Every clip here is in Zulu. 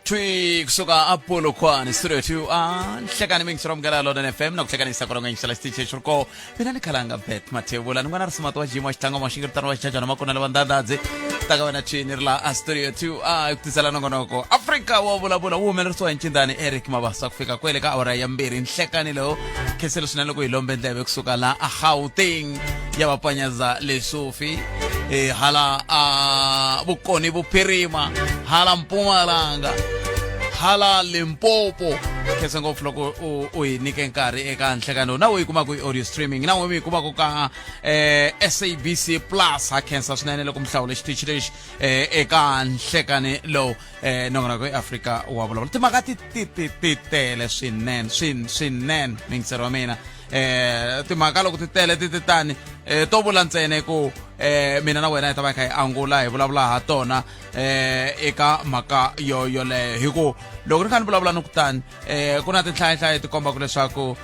Twi kusuka Apollo Kwan studio 2 nhlekani mingisiromgela lona FM nokuhlekanisa kolonga ngisala stiche shurko mina nikhalanga bet Mathebula ngwana rismato wa jimo xitanga mashingirtana wa xajana makona lavandadaze taka wana chini la studio 2 kutisela nongonoko Africa wa bulabula womenriswa nchindani Eric Mabasa kufika kwele ka awara ya mbiri nhlekani lo kheselo sinalo ku ilombe ndlebe kusuka la Gauteng yabapanyaza leSofi hala bukoni buphirima hala Mpumalanga hala Limpopo kese ngopfu loko uyinike nkarhi eka nhlekano na uyikuma ku audio streaming na uyikuma ku ka SABC Plus ha khensa swinene loko mhlawule xitichi lexi eka nhlekani lo nongona ku Africa wa vulavula timhaka ti tele swinene mingisero wa mina timhaka loko ti tele titani to vula ntsene ku mina na wena hi ta va kha hi angula hi vulavula ha tona eka mhaka yoleyo hi ku loko ni kha ni vulavula ni kutani ku na tinhlayahlaya ti komba ku leswaku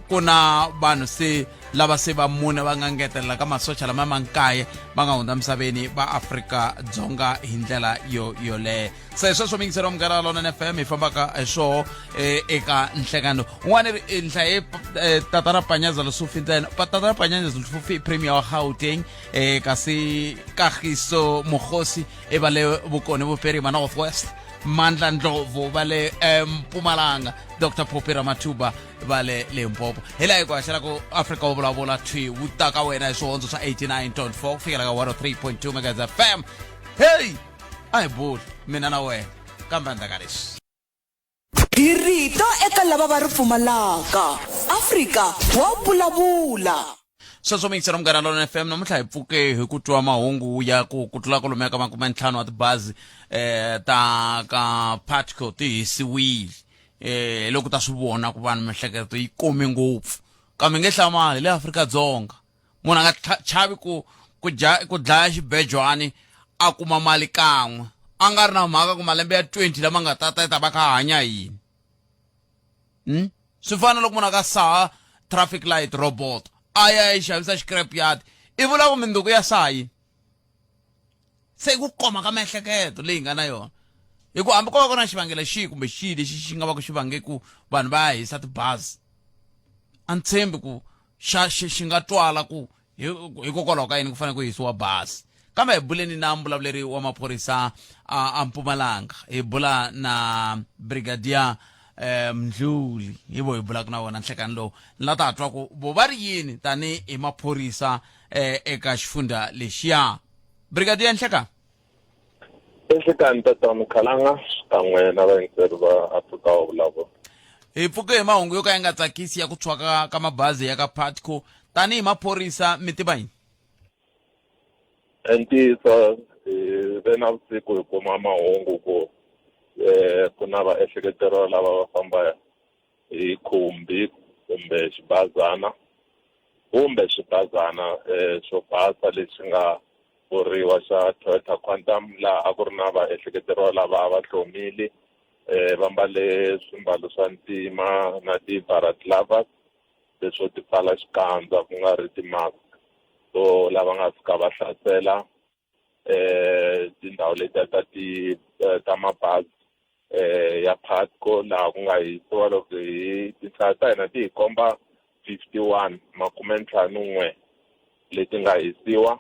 ku na vanhu se lava se va mune va nga ngetelela ka masocha lama mankaye va nga hundza misaveni va Afrika-Dzonga hi ndlela yoleyo se sweswo mingisero omgara lona FM hi fambaka swoho eka nhlekano un'wana nhlaye tatana Panyaza Lesufi ntsena tatana Panyaza Lesufi premier wa Gauteng kasi Kagiso Mogosi e va le bukoni bophirima North West Mandla Ndlovu vale Mpumalanga Dr. Popira Matuba vale Limpopo hela hikwashela ku Africa wa vulavula twi utaka wena hi swihondzo swa 89.4 fikela ka 103.2 MHz FM hey ai bud mina na wena kamba ndakarisi Irito eka lava va ri pfumalaka Africa wa vulavula sweswo mingisero mgana lona FM namuntlha hi pfuke hi ku twa mahungu ya ku tlula kolomo ya ka 50 wa tibazi ta ka Patco ti hisiwile loko ta swi vona ku vanhu mihleketo yi kome ngopfu kambe nge hlamali le Afrika-Dzonga munhu a nga chavi ku dlaya xibejwana a kuma mali kan'we a nga ri na mhaka ku malembe ya 20 lama nga ta va kha hanya yini swi fana loko munhu a ka saha traffic light robot aya yi xavisa scrap yard i vula ku minduku ya sayi se ku koma ka mihleketo leyi nga na yona hi ku hambi ko va ku na xivangelo xihi kumbe xihi lexi xi nga va ku xi vange ku vanhu va hisa tibazi a ni tshembi ku xi nga twala ku hikokwalaho ka yini ku fanele ku hisiwa bazi kambe hi buleni na mbulavuleri wa maphorisa a Mpumalanga hi bula na brigadier Mdluli hi vo hi bulaka na wona nhlekani lowu ni la ta twa ku vo va ri yini tani hi maphorisa eka xifundza lexiya brigadier nhlekani enhlekani tata Mkhalanga xikan'we na vayingiseri va Africa wa vulavula hi pfuke hi mahungu yo ka ya nga tsakisi ya ku tshwaka ka mabazi ya ka Patco tani hi maphorisa mi tiva yini entisa ve na vusiku hi kuma mahungu ku na vaehleketeriwa lava va famba hi khumbi kumbe xibazana xo basa lexi nga vuriwa xa Toyota Quantum laha a ku ri na vaehleketeriwa lava va hlomile va mbale swimbalo swa ntima na ti-balaclavas leswo ti pfala xikandza ku nga ri ti-mask so lava nga fika va hlasela tindhawu letiya ta mabazi ya Patco laha ku nga hisiwa loko hi tinhlaya ta hina ti hi komba 51 leti nga hisiwa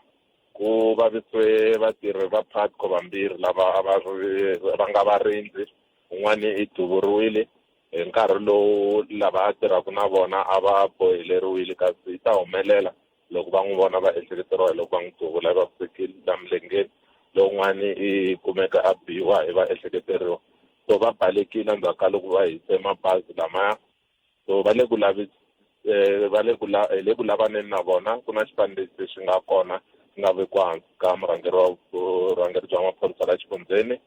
ku vavisiwe vatirhi va Patco vambirhi lava va nga varindzi un'wana i duvuriwile hi nkarhi lowu lava a tirhaka na vona a va boheleriwile kasi ta humelela loko va n'wi vona va ehleketeriwa loko va n'wi duvula va fikile la milengeni lowun'wana i kumeka a biwa hi va ehleketeriwa so va balekile ndzhaku ka loko va hise mabazi lamaya so va le ku lavaneni na vona ku na xifaniso lexi nga kona xi nga vekiwa hansi ka vurhangeri bya maphorisa la xifundzeni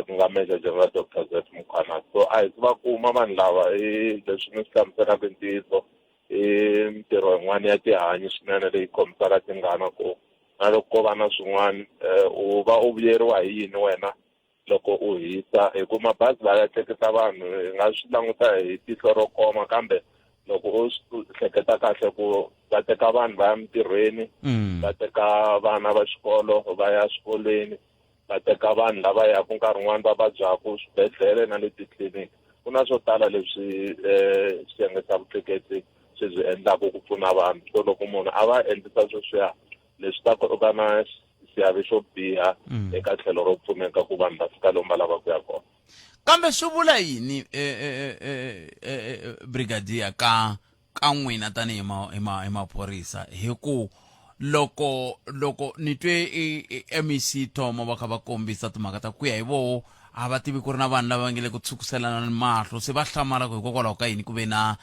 ku nga Major General Dr. Z Mukhwana so a hi va kuma vanhu lava leswi ni swi hlamuselaka ntiyiso i mintirho yin'wana ya tihanyi swinene leyi kombisaka tingana ku na loko ko va na swin'wana u va u vuyeriwa hi yini wena loko u hisa hi ku mabazi laya ya tleketla vanhu hi nga swi languta hi tihlo ro koma kambe loko u hleketa kahle ku va teka vanhu va ya mintirhweni va teka vana va xikolo va ya swikolweni va teka vanhu lava yaku nkarhi wun'wani va vabyaku swibedhlele na le titliliniki ku na swo tala leswi xiyenge xa vutleketli swi byi endlaku ku pfuna vanhu so loko munhu a va endlisa sweswiya leswi ta va na xiave xo biha eka tlhelo ro pfuneka ku vanhu va fika lomu va lava ku ya kona kambe swi vula yini brigadier ka n'wina tanihi hi maphorisa hi ku loko ni twe MEC Thomo va kha va kombisa timhaka ta ku ya hi voho a va tivi ku ri na vanhu lava nge le ku tshukuselana ni mahlo se va hlamala ku hikokwalaho ka yini ku ve na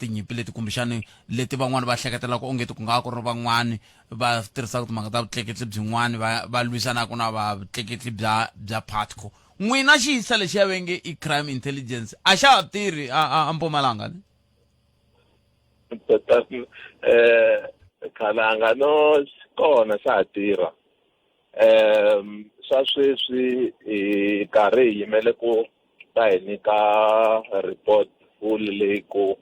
tinyimpi leti kumbexani leti van'wani va hleketelaka ongeti ku nga ku ri van'wani va tirhisaka timhaka ta vutleketli byin'wani va lwisanaku na vutleketli bya Patco n'wina xiyisa lexi ya venge i crime intelligence a xa ha tirhi a Mpumalanga khalanga no kona xa ha tirha swa sweswi hi karhi hi yimele ku ta hi nyika report full leyi ku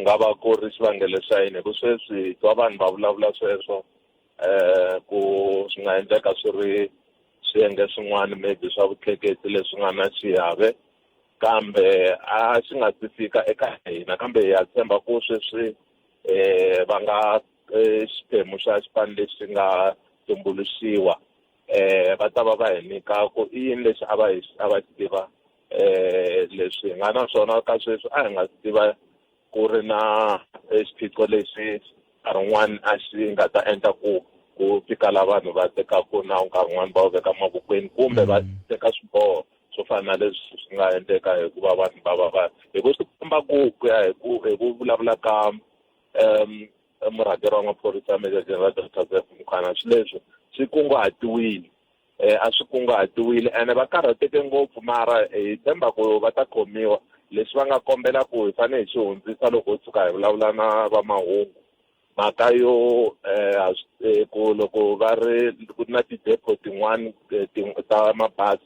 nga va ku ri xivangelo xa yini ku sweswi twa vanhu va vulavula sweswo ku swi nga endleka swi ri swiyenge swin'wana maybe swa vutleketli leswi nga na xiave kambe a swi nga si fika eka hina kambe hi ya tshemba ku sweswi va nga xiphemu xa xipano lexi nga tumbuluxiwa va ta va hi nyika ku i yini lexi a va xi tiva leswi hi nga na swona ka sweswi a hi nga swi tiva ku ri na xiphiqo lexi nkarhi wun'wani a xi nga ta endla ku fika la vanhu va tekaku nawu nkarhi wun'wani va wu veka mavokweni kumbe va teka swiboho swo fana na leswi swi nga endleka hikuva vanhu va hi ku swi komba ku ya hi ku vulavula ka murhangeri wa maphorisa Major General Dr. Zef Mukhwana swi leswi swi kunguhatiwile a swi kunguhatiwile ene va karhateke ngopfu mara hi tshemba ku va ta khomiwa leswi va nga kombela ku hi fanele hi xi hundzisa loko hi tshuka hi vulavula na va mahungu mhaka yo ku loko va ri ku na ti-depot tin'wani ta mabazi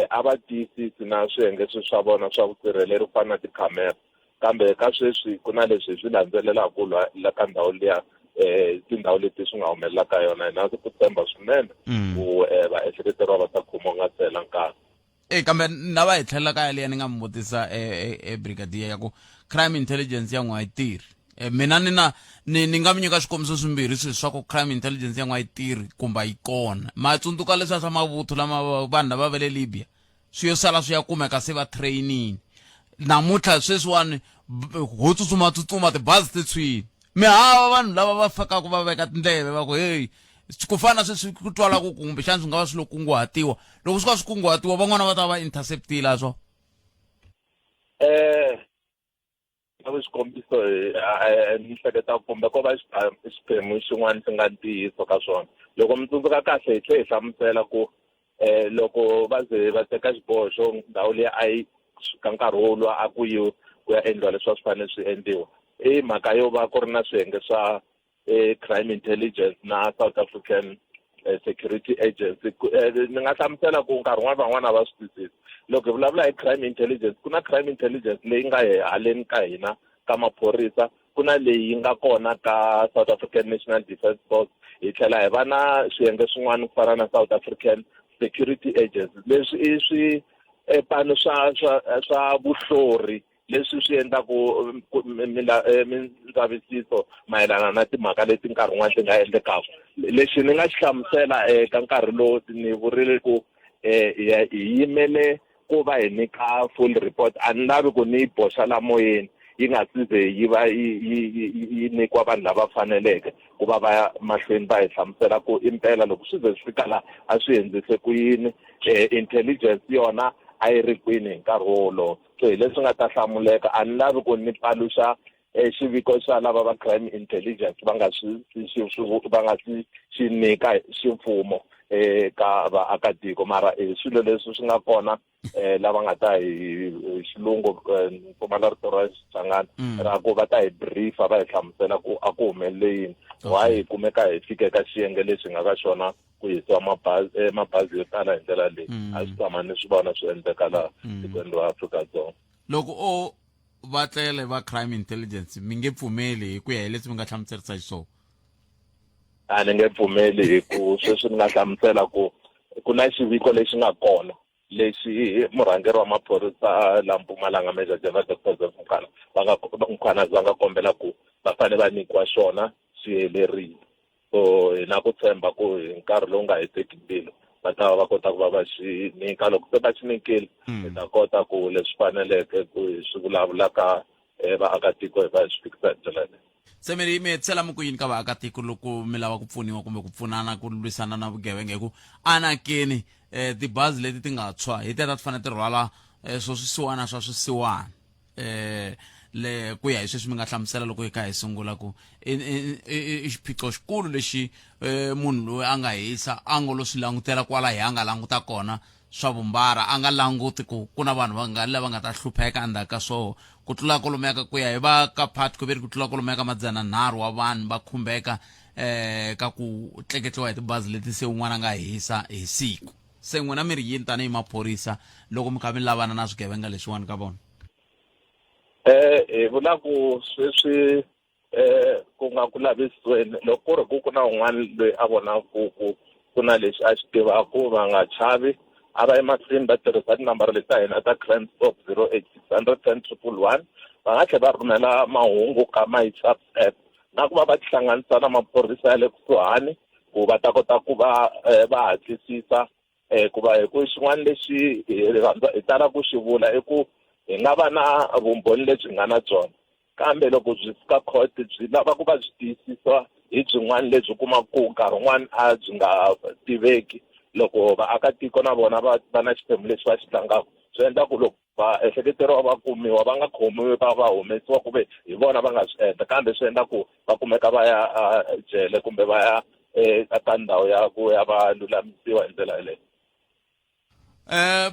a va tiyisisi na swiyenge swa vona swa vusirheleri ku fana na tikhamera kambe ka sweswi ku na leswi hi swi landzelelaku la ka ndhawu liya tindhawu leti swi nga humelela ka yona hina ku tshemba swinene ku vaehleketeriwa va ta khomiwa nga tela nkarhi kambe na va hi tlhelela kaya liya ni nga mi vutisa brigadier ya ku crime intelligence ya n'wa yi tirhi mina ni nga mi nyika swikombiso swimbirhi sweswi swa ku crime intelligence ya n'wa yi tirhi kumbe yi kona ma tsundzuka leswiya swa mavuthu lama vanhu lava va le Libya swi yo sala swi ya kumeka se va trainini namuntlha sweswiwani ho tsutsuma tibazi ti tshwini mi hava vanhu lava va fakaku va veka tindleve va ku hey ku fana sweswi ku twala ku kumbe xana swi nga va swi lo kunguhatiwa loko swi ka swi kunguhatiwa van'wana va ta va interceptile swo loko xikombiso ni hleketa kumbe ko va xiphemu xin'wana xi nga ntiyiso ka swona loko mi tsundzuka kahle hi tlhe hi hlamusela ku loko va ze va teka xiboho xo ndhawu leyi a yi ka nkarhi woluwa a ku ya endliwa leswi a swi fanele swi endliwa i mhaka yo va ku ri na swiyenge swa crime intelligence na South African security agency ni nga hlamusela ku nkarhi wun'wana van'wana va swi twisisi loko hi vulavula hi crime intelligence ku na crime intelligence leyi nga haleni ka hina ka maphorisa ku na leyi nga kona ka South African National Defence Force hi tlhela hi va na swiyenge swin'wana ku fana na South African security agency leswi i swipano swa vuhlori leswi swi endlaku mindzavisiso mayelana na timhaka leti nkarhi wun'wana ti nga endlekaku lexi ni nga xi hlamusela eka nkarhi lowu ni vurile ku hi yimele ku va hi nyika full report a ni lavi ku ni yi boxa la moyeni yi nga si ze yi va yi nyikiwa vanhu lava faneleke ku va ya mahlweni va hi hlamusela ku impela loko swi ze swi fika laha a swi endlise ku yini intelligence yona a yi ri kwini hi nkarhi wolowo so hi leswi nga ta hlamuleka a ni lavi ku ni paluxa xiviko xa lava va crime intelligence va nga si xi nyika ximfumo ka vaakatiko mara swilo leswi swi nga kona lava nga ta hi xilungu pfumala rito ra Xichangana ra ku va ta hi briefa va hi hlamusela ku a ku humelele yini why hi kumeka hi fike ka xiyenge lexi nga ka xona ku yisiwa mabazi yo tala hi ndlela leyi a swi tshama ni swi vona swi endleka laha tikweni ra Afrika-Dzonga loko va tlele va crime intelligence mi nge pfumeli hi ku ya hi leswi mi nga hlamuserisa xiswona a ni nge pfumeli hi ku sweswi ni nga hlamusela ku na xiviko lexi nga kona lexi murhangeri wa maphorisa la Mpumalanga Major General Dr. Joseph Mkhwanazi va nga kombela ku va fanele va nyikiwa xona xi helerile. So hi na ku tshemba ku hi nkarhi lowu nga heteki mbilu va ta va kota ku va va xi nyika. Loko se va xi nyikile hi ta kota ku leswi faneleke ku hi swi vulavulaka vaakatiko hi va swi fikisa hi ndlela leyi. Se mi tshela mo ku yini ka vaakatiko loko mi lava ku pfuniwa kumbe ku pfunana ku lwisana na vugevenga hi ku anakeni tibazi leti ti nga tshwa hi teta ti fanele ti rhwala swo swisiwana swa swisiwana le ku ya hi sweswi mi nga hlamusela loko hi kha hi sungula ku i xiphiqo xikulu lexi munhu loyi a nga hisa a ngo lo swi langutela kwala hi a nga languta kona swa vumbara a nga languti ku na vanhu lava nga ta hlupheka endzhaku ka swoho ku tlula kolomeka ku ya hi va ka Patco ku tlula kolomeka 100 wa vanhu va khumbeka ka ku tleketliwa hi tibazi leti se un'wana nga hisa hi siku. Se n'wina mi ri yini tanihi maphorisa loko mi kha mi lavana na swigevenga leswiwani ka vona? Hi vula ku sweswi ku nga ku lavisiweni loko ku ri ku na un'wana loyi a vonaku ku na lexi a xi tivaku va nga chavi a va emahlweni va tirhisa tinambara leti ta hina ta Crime Stop 0800 101 va nga tlhela va rhumela mahungu ka MySAPS app na ku va va tihlanganisa na maphorisa ya le kusuhani ku va ta kota ku va hatlisisa ku va hi ku xin'wana lexi hi tala ku xi vula i ku hi nga va na vumbhoni lebyi nga na byona kambe loko byi fika court byi lava ku va byi tiyisisiwa hi byin'wana lebyi u kumaka ku nkarhi wun'wana a byi nga tiveki loko vaakatiko na vona va na xiphemu lexi va xi tlangaka swi endla ku loko vaehleketeriwa va kumiwa va nga khomiwi va humesiwa ku ve hi vona va nga swi endla kambe swi endla ku va kumeka va ya jele kumbe va ya eka ndhawu ya ku ya va lulamisiwa hi ndlela yeleyo.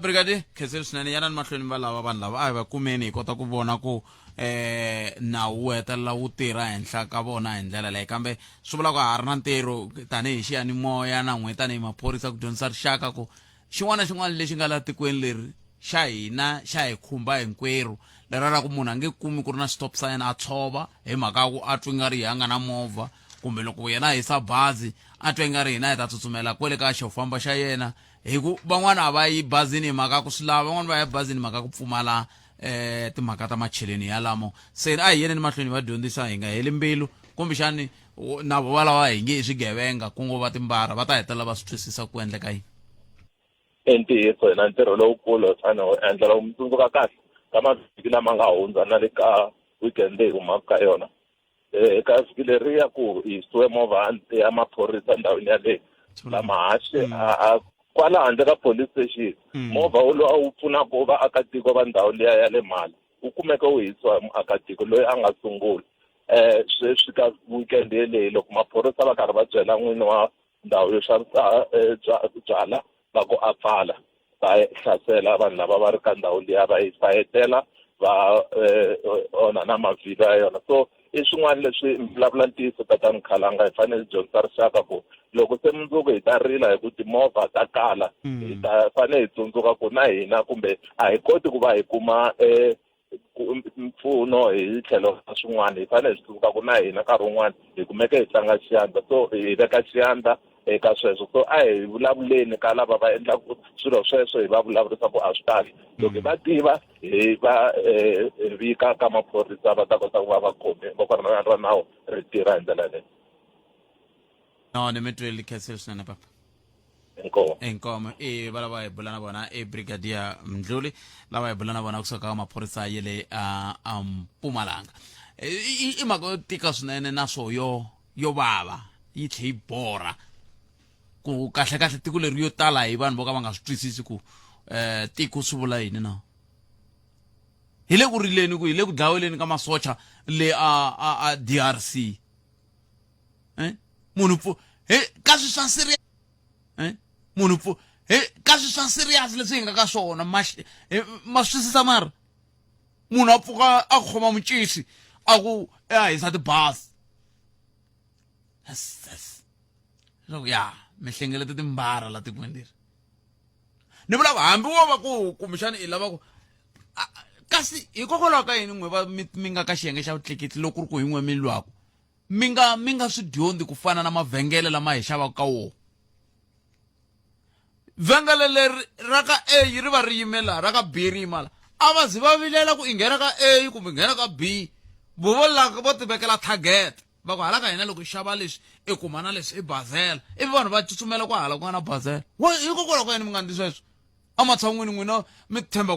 Brigadier Khensile swinene yana ni mahlweni va lava vanhu lava a hi va kumeni hi kota ku vona ku nawu wu hetelela wu tirha henhla ka vona hi ndlela leyi kambe swi vula ku ha ri na ntirho tanihi xiyanimoya na n'we tanihi maphorisa ku dyondzisa rixaka ku xin'wana na xin'wana lexi nga la tikweni leri xa hina xa hi khumba hinkwerhu lera ra ku munhu a nge kumi ku ri na stop sign a tshova hi mhaka ku a twi nga ri hi a nga na movha kumbe loko yena a hisa bazi a twi nga ri hina hi ta tsutsumela kwele ka xofamba xa yena hi ku van'wana a va yi bazini hi mhaka ku swi lava van'wana va ya bazini hi mhaka ku pfumala timhaka ta macheleni yalamo. Se a hi yeneni mahlweni va dyondzisa hi nga heli mbilu kumbexani na va lava hi nge i swigevenga ku ngo va timbara va ta hetelela va swi twisisa ku endleka yini. I ntiyiso hi na ntirho lowukulu fane wu endla loko mi tsundzuka kahle ka mavhiki lama nga hundza na le ka weekend leyi humaka ka yona eka vhiki leriya ku hisiwe movha ya maphorisa ndhawini yaleyo lama haxe kwala handle ka police station movha wu a wu pfuna ku vaakatiko va ndhawu liya ya le Mali wu kumeka wu hisiwa hi muakatiko loyi a nga sungula sweswi ka weekend yeleyi loko maphorisa va karhi va byela n'wini wa ndhawu yo xavisa byala va ku a pfala va hlasela vanhu lava va ri ka ndhawu liya va hetela va onha na mavhilwa ya yona. So i swin'wana leswi vulavula ntiyiso tatani Khalanga hi fanele dyondzisa rixaka ku loko se mundzuku hi ta rila hi ku timovha ta kala hi ta fanele hi tsundzuka ku na hina kumbe a hi koti ku va hi kuma mpfuno hi tlhelo ra swin'wana hi fanele hi swi tsundzuka ku na hina nkarhi wun'wana hi kumeka hi tlanga xiyandla so hi veka xiyandla eka sweswo. So a hi vulavuleni ka lava va endlaka swilo sweswo hi va vulavurisa ku a swi kahle loko hi va tiva hi va vika ka maphorisa va ta kota ku va va khome va ra nawu ri tirha hi ndlela leyi. No ni mi tweli Khensile swinene papa. Inkomo va lava hi bula na vona Brigadier Mdluli lava hi bula na vona kusuka ka maphorisa ya le Mpumalanga i mhaka tika swinene na swo yo vava yi tlhe yi borha ku kahle kahle tiko leri yo tala hi vanhu vo ka va nga swi twisisi ku tiko swi vula yini na hi le ku rileni ku hi le ku dlaweleni ka masocha le a DRC munhu ka swi swa serious munhu ka swi swa serious leswi hi nga ka swona ma swi twisisa mara munhu a pfuka a khoma mucisi a ku hisa tibasi loko ya mi hlengeleta timbara la tikweni leri ni vulava hambi wo va ku kumbexana i lava ku kasi hikokwalaho ka yini n'we va mi nga ka xiyenge xa vutleketli loko ku ri ku hi n'we mi lwaku mi nga swi dyondzi ku fana na mavhengele lama hi xavaka ka wona. Vhengele leri ra ka A ri va ri yimela ra ka B ri yimala a va zi va vilela ku i nghena ka A kumbe nghena ka B vovo laka vo ti vekela target va ku hala ka hina loko i xava leswi i kuma na leswi i bazela ivi vanhu va tsutsumela ku hala ku nga na bazela hikokwalaho ka yini mi nga ndli sweswo ematshan'wini n'wina mi tshemba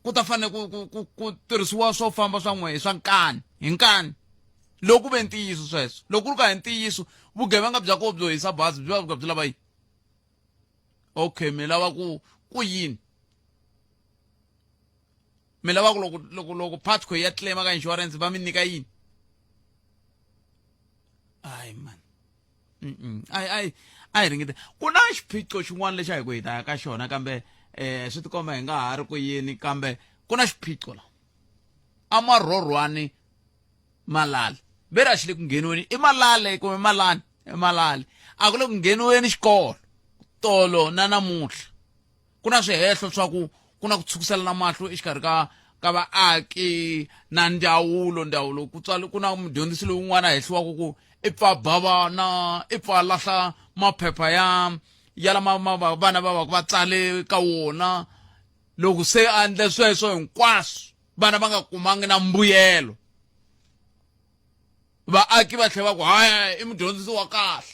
ku ta fanele ku tirhisiwa swo famba swa n'we swa nkani hi nkani loko ku ve ntiyiso sweswo loko ku ri ka hi ntiyiso vugevenga bya koho byo hisa bazi byi va byi lava yini. Okay mi lava ku yini mi lava ku loko Patco ya claima ka insurance va mi nyika yini. Ay man ai ringete ku na xiphiqo xin'wana lexi hi ku hi ta ka xona kambe swi tikomba hi nga ha ri ku yini kambe ku na xiphiqo la amarhorhwane Malale ve ri a xi le ku ngheniweni i Malale kumbe Malani Malale a ku le ku ngheniweni xikolo tolo na namuntlha ku na swihehlo swa ku na ku tshukiselana mahlo exikarhi ka vaaki na ndzawulo ku na mudyondzisi lowun'wana a hehliwaka ku i pfa bhavana i pfa lahla maphepha ya lama vana va va tsale ka wona loko se a endle sweswo hinkwaswo vana va nga kumangi na mbuyelo vaaki va tlhela va ku haya i mudyondzisi wa kahle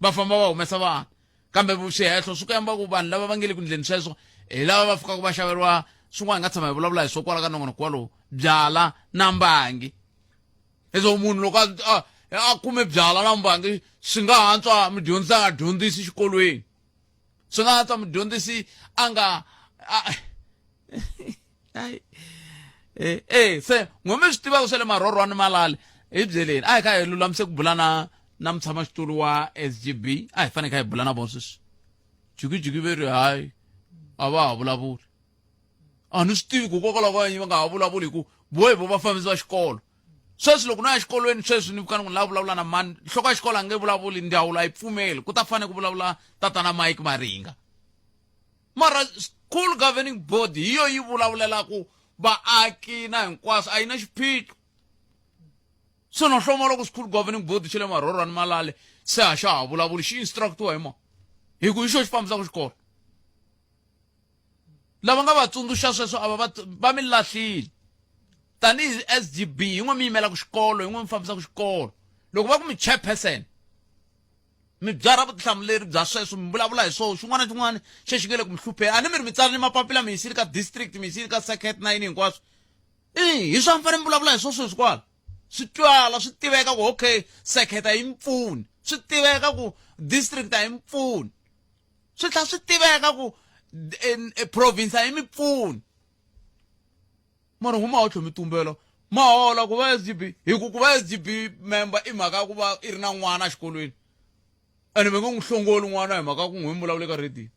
va famba va humesa vana kambe swihehlo swi ku yamba ku vanhu lava va nge le ku ndleni sweswo hi lava va fikaka va xaveriwa swin'wana hi nga tshama hi vulavula hi swo kwala ka nongonoko walowo byala na mbangi leswo munhu loko a kume byala na mbangi swi nga hantswa mudyondzisi a nga dyondzisi xikolweni swi nga hantswa mudyondzisi a nga se n'wemi swi tivaka swa le marhorhwane Malale hi byeleni a hi kha hi lulamise ku bula na mutshamaxitulu wa SGB a hi fanele kha hi bula na vona sweswi jikijiki ve ri hayi a va ha vulavuli a ni swi tivi ku kokwalaho ka yini va nga ha vulavuli hi ku vohi vo vafambisi va xikolo sweswi loko na ya xikolweni sweswi ni vikana ku lava vulavula na mani nhloko ya xikolo a nge vulavuli ndzawulo a yi pfumeli ku ta fanele ku vulavula tatana Mike Maringa mara school governing board hi yo yi vulavulelaku vaaki na hinkwaswo a yi na xiphiqo se no hloma loko school governing board xi le marhorhwane Malale se a xa ha vulavuli xi instructiwa hi hi ku hi xo xi fambisaka xikolo lava nga va tsundzuxa sweswo a va mi lahlile tanihi SGB yin'we mi yimelaka xikolo yin'we mi fambisaka xikolo loko va ku mi chairperson mi byala vutihlamuleri bya sweswo mi vulavula hi swona xin'wana na xin'wana xi nge le ku mi hlupheni a ni mi ri mi tsala ni mapapila mi yisile ka district mi yisile ka circuit na yini hinkwaswo hi swa mi fanele mi vulavula hi sweswo kwala swi twala swi tiveka ku okay circuit a yi mi pfuni swi tiveka ku district a yi mi pfuni swi tlhela swi tiveka ku province a yi mi pfuni mara huma wa tlho mi tumbela ma hola ku va SGB hi ku va SGB member i mhaka ku va i ri na n'wana exikolweni ene va nga n'wi hlongoli n'wana hi mhaka ku n'wi vulavule ka radio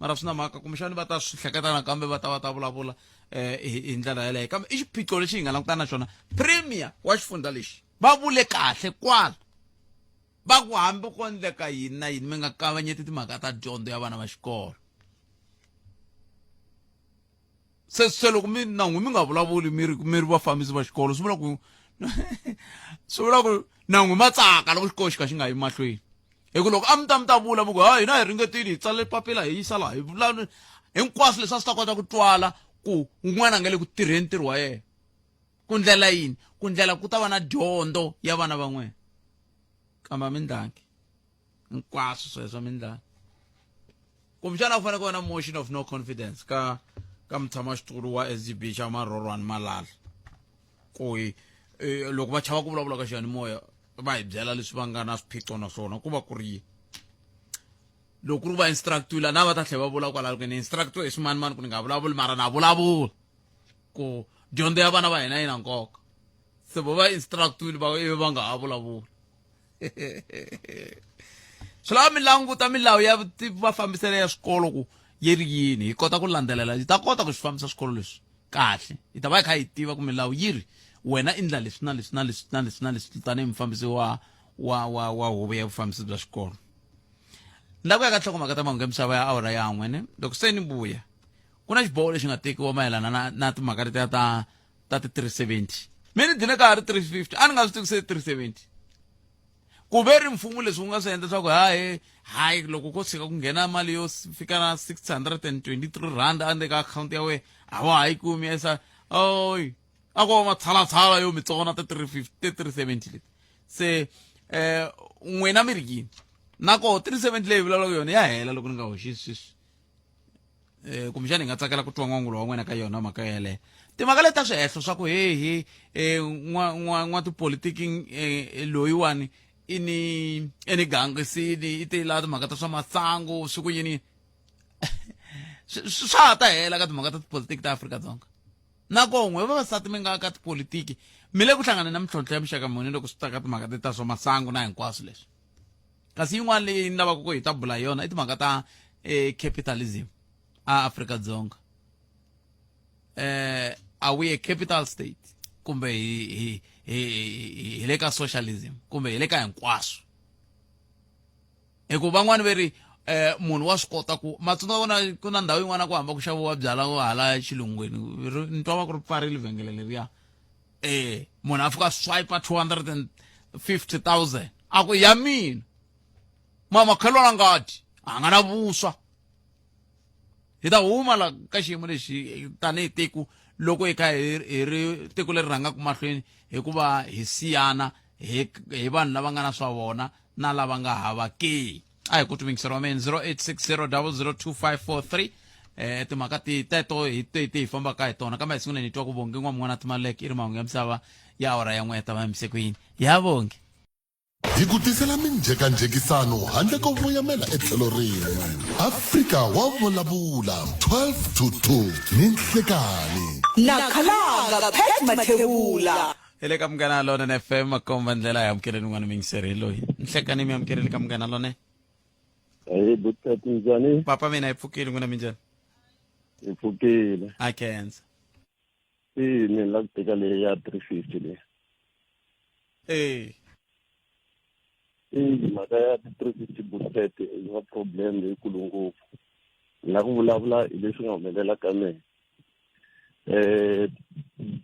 mara swi na mhaka kumbexani va ta swi hleketana kambe va ta vulavula hi ndlela yaleyo kambe i xiphiqo lexi hi nga langutana na xona premier wa xifundza lexi va vule kahle kwala va ku hambi ko endleka yini na yini mi nga kavanyeti timhaka ta dyondzo ya vana va xikolo se loko mi na n'wi mi nga vulavuli mi ri vafambisi va xikolo swi vula ku na n'wi matsaka loko xikolo xi kha xi nga yi mahlweni hi ku loko a mi ta vula mi ku hayi na hi ringetile hi tsale papila hi yisa laha hi vulavula hinkwaswo leswi a swi ta kota ku twala ku un'wana a nga le ku tirheni ntirho wa yena ku ndlela yini ku ndlela ku ta va na dyondzo ya vana van'wena kambe mindlangi hinkwaswo sweswo mindlangi kumbexana ku fanele ku va na motion of no confidence ka mutshamaxitulu wa SGB xa marhorhwane Malale ku loko va chava ku vulavula ka xiyanimoya va hi byela leswi va nga na swiphiqo na swona ku va ku ri yini loko ri va instructwile na va ta tlhela va vula kwalaho ku ni instructor hi swimanimani ku ni nga vulavuli mara na vulavula ku dyondzo ya vana va hina yi na nkoka se vo va instructwile va nga ha vulavuli swi lava mi languta milawu ya vafambiselo ya swikolo ku yi ri yini hi kota ku landzelela hi ta kota ku swi fambisa swikolo leswi kahle hi ta va hi kha hi tiva ku milawu yi ri wena endla leswi na leswi na leswi na leswi na leswi tanihi mufambisi wa huvo ya vufambisi bya xikolo ni la ku ya ka nhlokomhaka ta mahungu ya misava ya awara ya n'wene loko se ni vuya ku na xiboho lexi nga tekiwa mayelana na timhaka letiya ta ti 370 mina dine ka ha ri 350 a ni nga swi tivi se 370 ku ve ri mfumo leswi wu nga swi endla swa ku hayi loko ko tshika ku nghena mali yo fika na 623 rand ande ka akhawunti ya wena a wa ha yi kumi esa oy a ko matshalatshala yo mitsona ta 370 leti se n'wina mi ri yini nako 370 leyi vulavulaka yona ya hela loko ni nga hoxi sweswi kumbexani hi nga tsakela ku twa n'wangulo wa n'wina ka yona mhaka yeleyo timhaka leti ta swihehlo swa ku n'wa tipolitiki loyiwani i ni gangisini i te laha timhaka ta swa masangu swi ku yini swa ha ta hela ka timhaka ta tipolitiki ta Afrika-Dzonga nako n'we vavasati mi nga ka tipolitiki mi le ku hlangana na mintlhontlho ya mixaka muni loko swi ta ka timhaka ta swa masangu na hinkwaswo leswi kasi yin'wana leyi ni lavaka ku hi ta bula yona i timhaka ta capitalism a Afrika-Dzonga are we a capital state kumbe hi le ka socialism kumbe hi le ka hinkwaswo hikuva van'wani ve ri munhu wa swi kota ku matsundzuka vona ku na ndhawu yin'wana ku hamba ku xaviwa byala hala xilungwini ni twa va ku ri pfarile vhengele leriya munhu a fika swipe 250,000 a ku ya mina makhelwana ngati a nga na vuswa hi ta huma la ka xiyimo lexi tanihi tiko loko hi kha hi ri tiko leri rhangaka mahlweni hikuva hi siyana hi vanhu lava nga na swa vona na lava nga hava ke a hi ku tumingiseriwa meni 0860002543 timhaka teto hi fambaka hi tona kambe hi sungula ni twa ku vonge n'wan'wana timaleke i ri mahungu ya misava ya hora ya n'we ta va emisekweni ya vonge hi ku tisela minjhekanjhekisano handle ko voyamela etlhelo rin'we Afrika wa vulavula 12 to 2 ni nhlekani nakhalanga Pat Mathebula ele ka Munghana Lonene FM makomba ndlela ya amukeleni n'wana mingiseri loyi nhlekani mi amukeleli ka Munghana Lonene butati njani papa mina hi pfukile n'wina minjhani hi pfukile a khensa ni la ku teka leyi ya 350 leyi mhaka ya 350 bucket yi nga problem leyikulu ngopfu na ku vulavula hi leswi nga humelela ka mina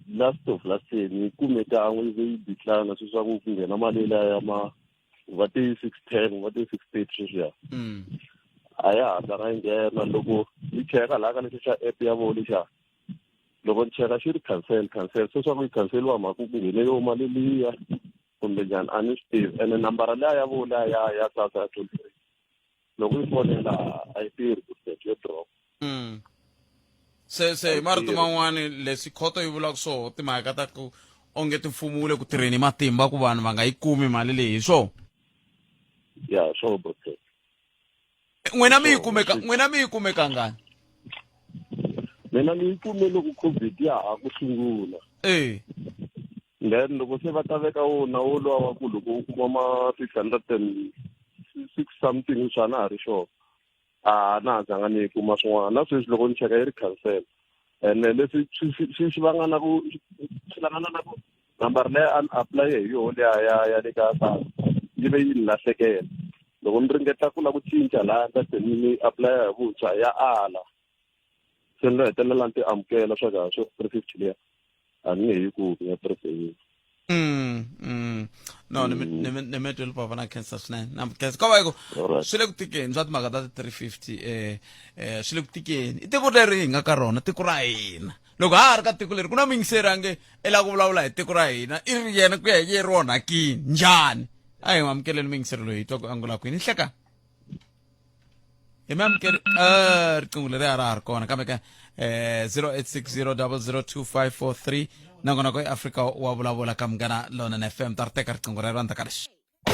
last of last year ni kumeka an'we yi decline swi swa ku nghena mali leya ya va ti 610 va ti 630 sweswiya a ya hatla nga nghena loko yi cheka laha ka lexi xa app ya vona lexa loko ni cheka xi ri cancel se swa ku yi canceliwa mhaka ku nghene yo mali liya kumbe njhani a ni swi tivi ene nambara leya ya vona ya SASSA ya 23 loko yi fonela a yi tirhi ku yo drop se marito man'wani leswi khoto yi vulaka swoho timhaka ta ku onge ti mfumo wu le ku tirheni matimba ku vanhu va nga yi kumi mali leyi hi swona ya swo bucket n'wina mi yi kumeka ngani mina ni yi kume loko COVID ya ha ku sungula then loko se va ta veka wona wo lowa ku loko u kuma ma 606 something swa na ha ri sure a na zanga ni kuma swin'wana na sweswi loko ni cheka yi ri cancel ene leswi swi vangana ku swi langana na ku nambara leyi a ni apply hi yoho leya ya le ka SASSA yi ve yi ni lahlekela loko ni ringeta ku la ku cinca laha ka se ni apply hi vuntshwa ya ala se ni lo hetelela ni ti amukela swa ka swo 350 leya a ni nge yi kumi ya 370 no ni me twele papa na khensa swinene na khensa ka vayiko swi le ku tikeni swa timhaka ta 350 swi le ku tikeni i tiko leri hi nga ka rona tiko ra hina loko ha ha ri ka tiko leri ku na mingiseri ange i la ku vulavula hi tiko ra hina i ri yena ku ya hi ye ri onhakini njhani a hi amukeleni mingiseri loyi hi twa ku angula kwini hi hleka hi mi amukeli riqingho leri a ra ha ri kona kambe ka 0860002543 nangonako eAfrika wa vulavula ka Munghana Lonene FM ta ri teka riqingho rero andza ka lexi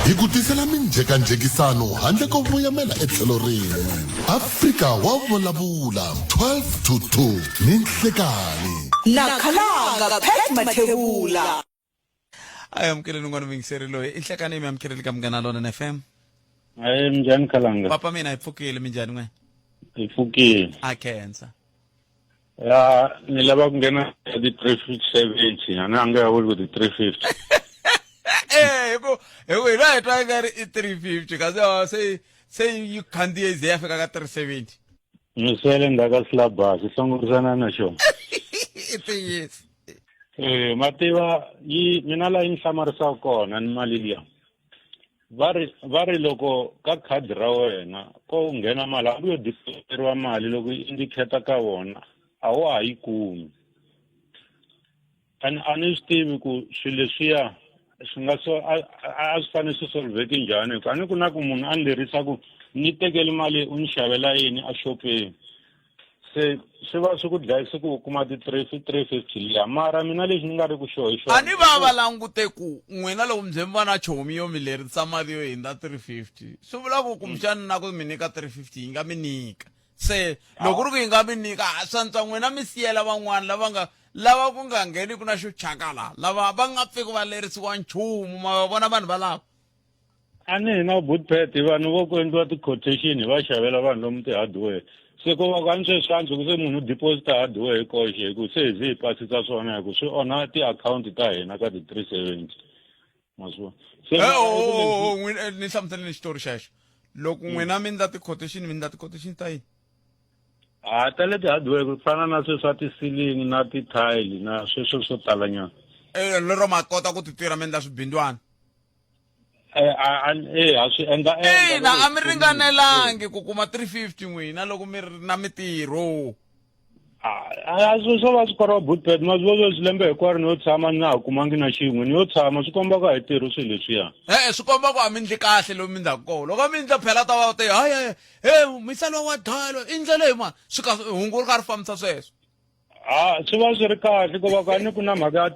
hi ku tisela minjhekanjhekisano handle ko voyamela etlhelo rin'we Afrika wa vulavula 12 to 2 ni nhlekani nakhalanga Pat Mathebula a hi amukeleni n'wana mingiseri loyi i nhlekani mi amukeleli ka Munghana Lonene FM njhani Khalanga papa mina hi pfukile minjhani n'we hi pfukile a khensa ya ni lava ku nghena di 370 a ni a nge ya vuli ku ti 350 hiku hi la hi twa nga ri i 350 kasi se yi khandziye ze ya fika ka 370 ni sele ndzhaka silabasi hlongorisana na xona i tiyisi Mativa mina la inhlamarisa kona ni mali liya va ri loko ka khadi ra wena ko nghena mali a ku yo depositeriwa mali loko indicate ka wona a wa ha yi kumi a ni swi tivi ku swilo leswiya swi nga a swi fanele swi solveki njhani a ni ku na ku munhu a ni lerisa ku ni tekeli mali u ni xavela yini a xopeni se swi va swi ku dlayise ku u kuma ti-350 liya mara mina lexi ni nga ri ku xoho hi xona a ni va langute ku n'wina loko mi va na chomi yo mi lerisa mali yo hindza 350 swi vula ku kumbexani na ku mi nyika 350 yi nga mi nyika se loko ku ri ku yi nga mi nyika swantswa n'wina mi siyela van'wana lava ku nga ngheni ku na xo chakala lava va nga pfi ku va lerisiwa nchumu ma va vona vanhu valava a ni hi na bootpad vanhu vo ku endliwa ti-quotation va xavela vanhu lomu ti-hardware se ko va ku a ni sweswi antswi ku se munhu deposita hardware hi koxe hi ku se hi ze hi pasisa swona hi ku swi onha tiakhawunti ta hina ka ti-370 maswo ni hlamuseleni xitori xexo loko n'wina mi ndla ti-quotation mi ndla ti-quotation ta yini ta le ti-hardware ku fana na sweswi swa ti-ceiling na ti-tile na sweswo swo talanyana lero ma kota ku ti tirha mi ndla swibindwana ha swi endla ina a mi ringanelangi ku kuma 350 n'wina loko mi ri na mitirho swo va swi korwa bootpad ma swi vo swi lembe hinkwaro ni yo tshama ni nga ha kumangi na xin'we ni yo tshama swi komba ku a hi tirhi swilo leswiya swi komba ku a mi ndli kahle lomu mi ndlaku koho loko mi ndla phela ta va te hayi misalo wa dalo i ndlela hi mani swi ka hungu ri ka ri fambisa sweswo swi va swi ri kahle ku va ku a ni ku na mhaka ya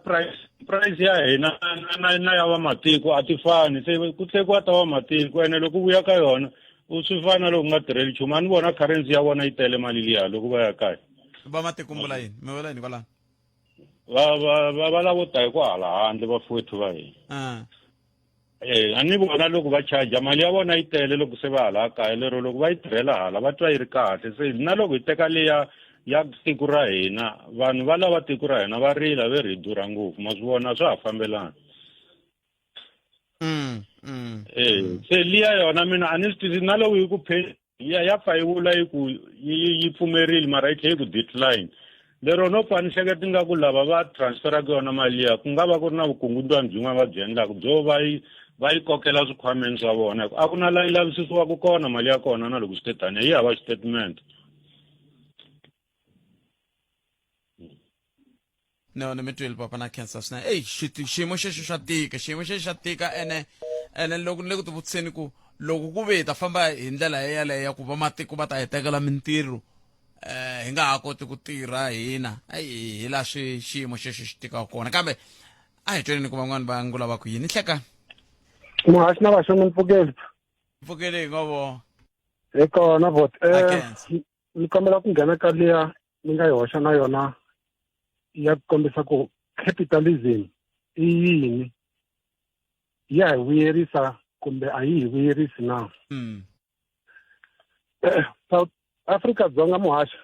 price ya hina na ya vamatiko a ti fani se ku tlekiwa ta vamatiko ene loko u vuya ka yona swi fana loko u nga tirheli nchumu a ni vona currency ya vona yi tele mali liya loko va ya kaya vamatiko mbula yini mi vula yini kwalano va lavo ta hi ku hala handle vafowethu va hina a ni vona loko va charger mali ya vona yi tele loko se va hala kaya lero loko va yi tirhela hala va twa yi ri kahle se na loko hi teka leya ya tiko ra hina vanhu va lava tiko ra hina va rila ve ri hi durha ngopfu ma swi vona swa ha fambelana se liya yona mina a ni swi twisisi na loko yi ku ya pfa yi vula yi ku yi pfumerile mara yi tlhe yi ku decline lero no pfa ni hleketa ingaku lava va transferaka yona mali liya ku nga va ku ri na vukungundzwani byin'wana va byi endlaka byo va yi kokela swikhwameni swa vona a ku na la yi lavisisiwaku kona mali ya kona na loko swi te tani yi hava xitatement no ni mi twile papa na cancer swinene xiyimo xexo xa tika ene loko ni le ku ti vutiseni ku loko ku ve hi ta famba hi ndlela yeleyo ya ku vamatiko va ta hi tekela mintirho hi nga ha koti ku tirha hina hi la xiyimo xexo xi tikaka kona kambe a hi tweni ku van'wani va ngula va ku yini hlekani muhaxi na vaxonga mpfukeli hi ngo vo hi kona bot ni kombela ku nghena ka liya ni nga yi hoxa na yona ya ku kombisa ku capitalism i yini ya hi vuyerisa kumbe a yi hi vuyerisi na South Africa-Dzonga muhaxi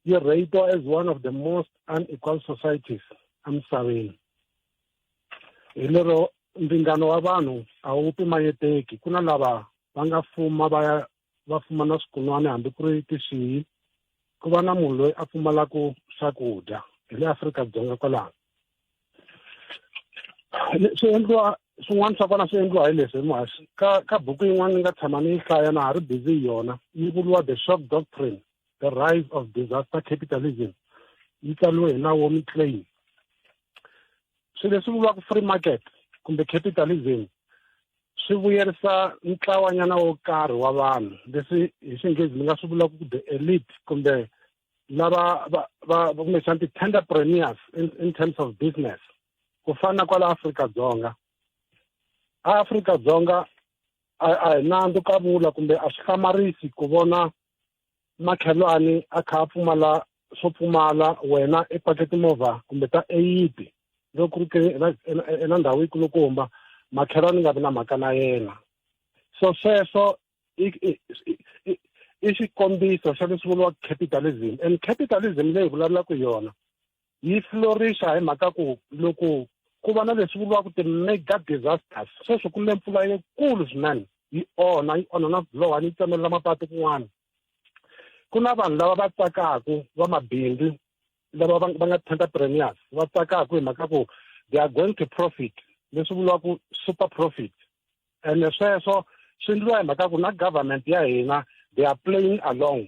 yi ratiwa as one of the most unequal societies emisaveni hi lero ndzingano wa vanhu a wu pimanyeteki ku na lava va nga fuma va fuma na swikun'wana hambi ku ri tixihi ku va na munhu loyi a pfumalaka swakudya hi le Afrika-Dzonga kwalaho swi endliwa swin'wana swa kona swi endliwa hi leswi muhaxi ka buku yin'wana ni nga tshama ni yi hlaya na ha ri busy hi yona yi vuriwa the shock doctrine the rise of disaster capitalism yi tsaliwe hi Naomi Klein swilo leswi vuriwaka free market kumbe capitalism swi vuyerisa ntlawanyana wo karhi wa vanhu leswi hi xinghezi ni nga swi vulaka ku the elite kumbe lava va kumbexana ti-entrepreneurs in terms of business ku fana kwala Afrika-Dzonga Afrika-Dzonga a hi nandzu ka vula kumbe a swi hlamarisi ku vona makhelwani a kha a pfumala swo pfumala wena epaketi movha kumbe ta 80 loko ku ri ena ndhawu yikulukumba makhelwani nga vi na mhaka na yena so sweswo i xikombiso xa leswi vuriwaka capitalism and capitalism leyi vulavulaka yona yi flourish-a hi mhaka ku loko ku va na leswi vuriwaka ti-mega disasters sweswo ku le mpfula yikulu swinene yi onha na swilohani yi tsemelela mapatu kun'wana ku na vanhu lava va tsakaka va mabindzu lava va nga entrepreneurs va tsakaka hi mhaka ku they are going to profit leswi vuriwaka super profit and sweswo swi endliwa hi mhaka ku na government ya hina they are playing along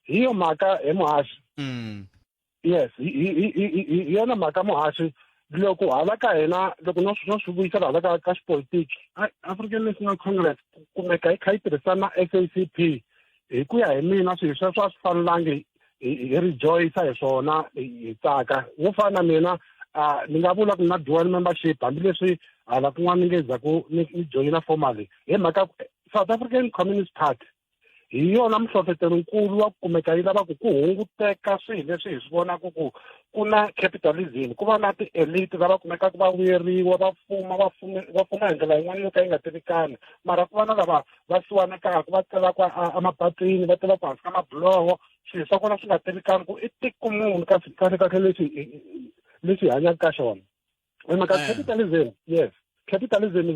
hi yo mhaka hi muhaxi yes hi yona mhaka muhaxi loko hala ka hina loko no swi vuyisela hala ka xipolitiki African National Congress kumeka hi kha yi tirhisana na SACP hi ku ya hi mina swilo sweswo a swi fanelangi hi rejoice hi swona hi tsaka wo fana na mina ni nga vula ku na dual membership hambileswi hala kun'wana ni nge zaku ni joyina formally hi mhaka South African Communist Party hi yona mhlohlotelo nkulu wa ku kumeka yi lava ku hunguteka swilo leswi hi swi vonaka ku ku na capitalism ku va na ti-elite lava kumekaka va vuyeriwa va fuma hi ndlela yin'wana yo ka yi nga tivikani mara ku va na lava va siwanekaka va telaka emapatwini va telaka hansi ka mabuloho swilo swa kona swi nga tivikani ku i tiko munhu kahle leswi hi hanyaka ka xona hi mhaka capitalism yes capitalism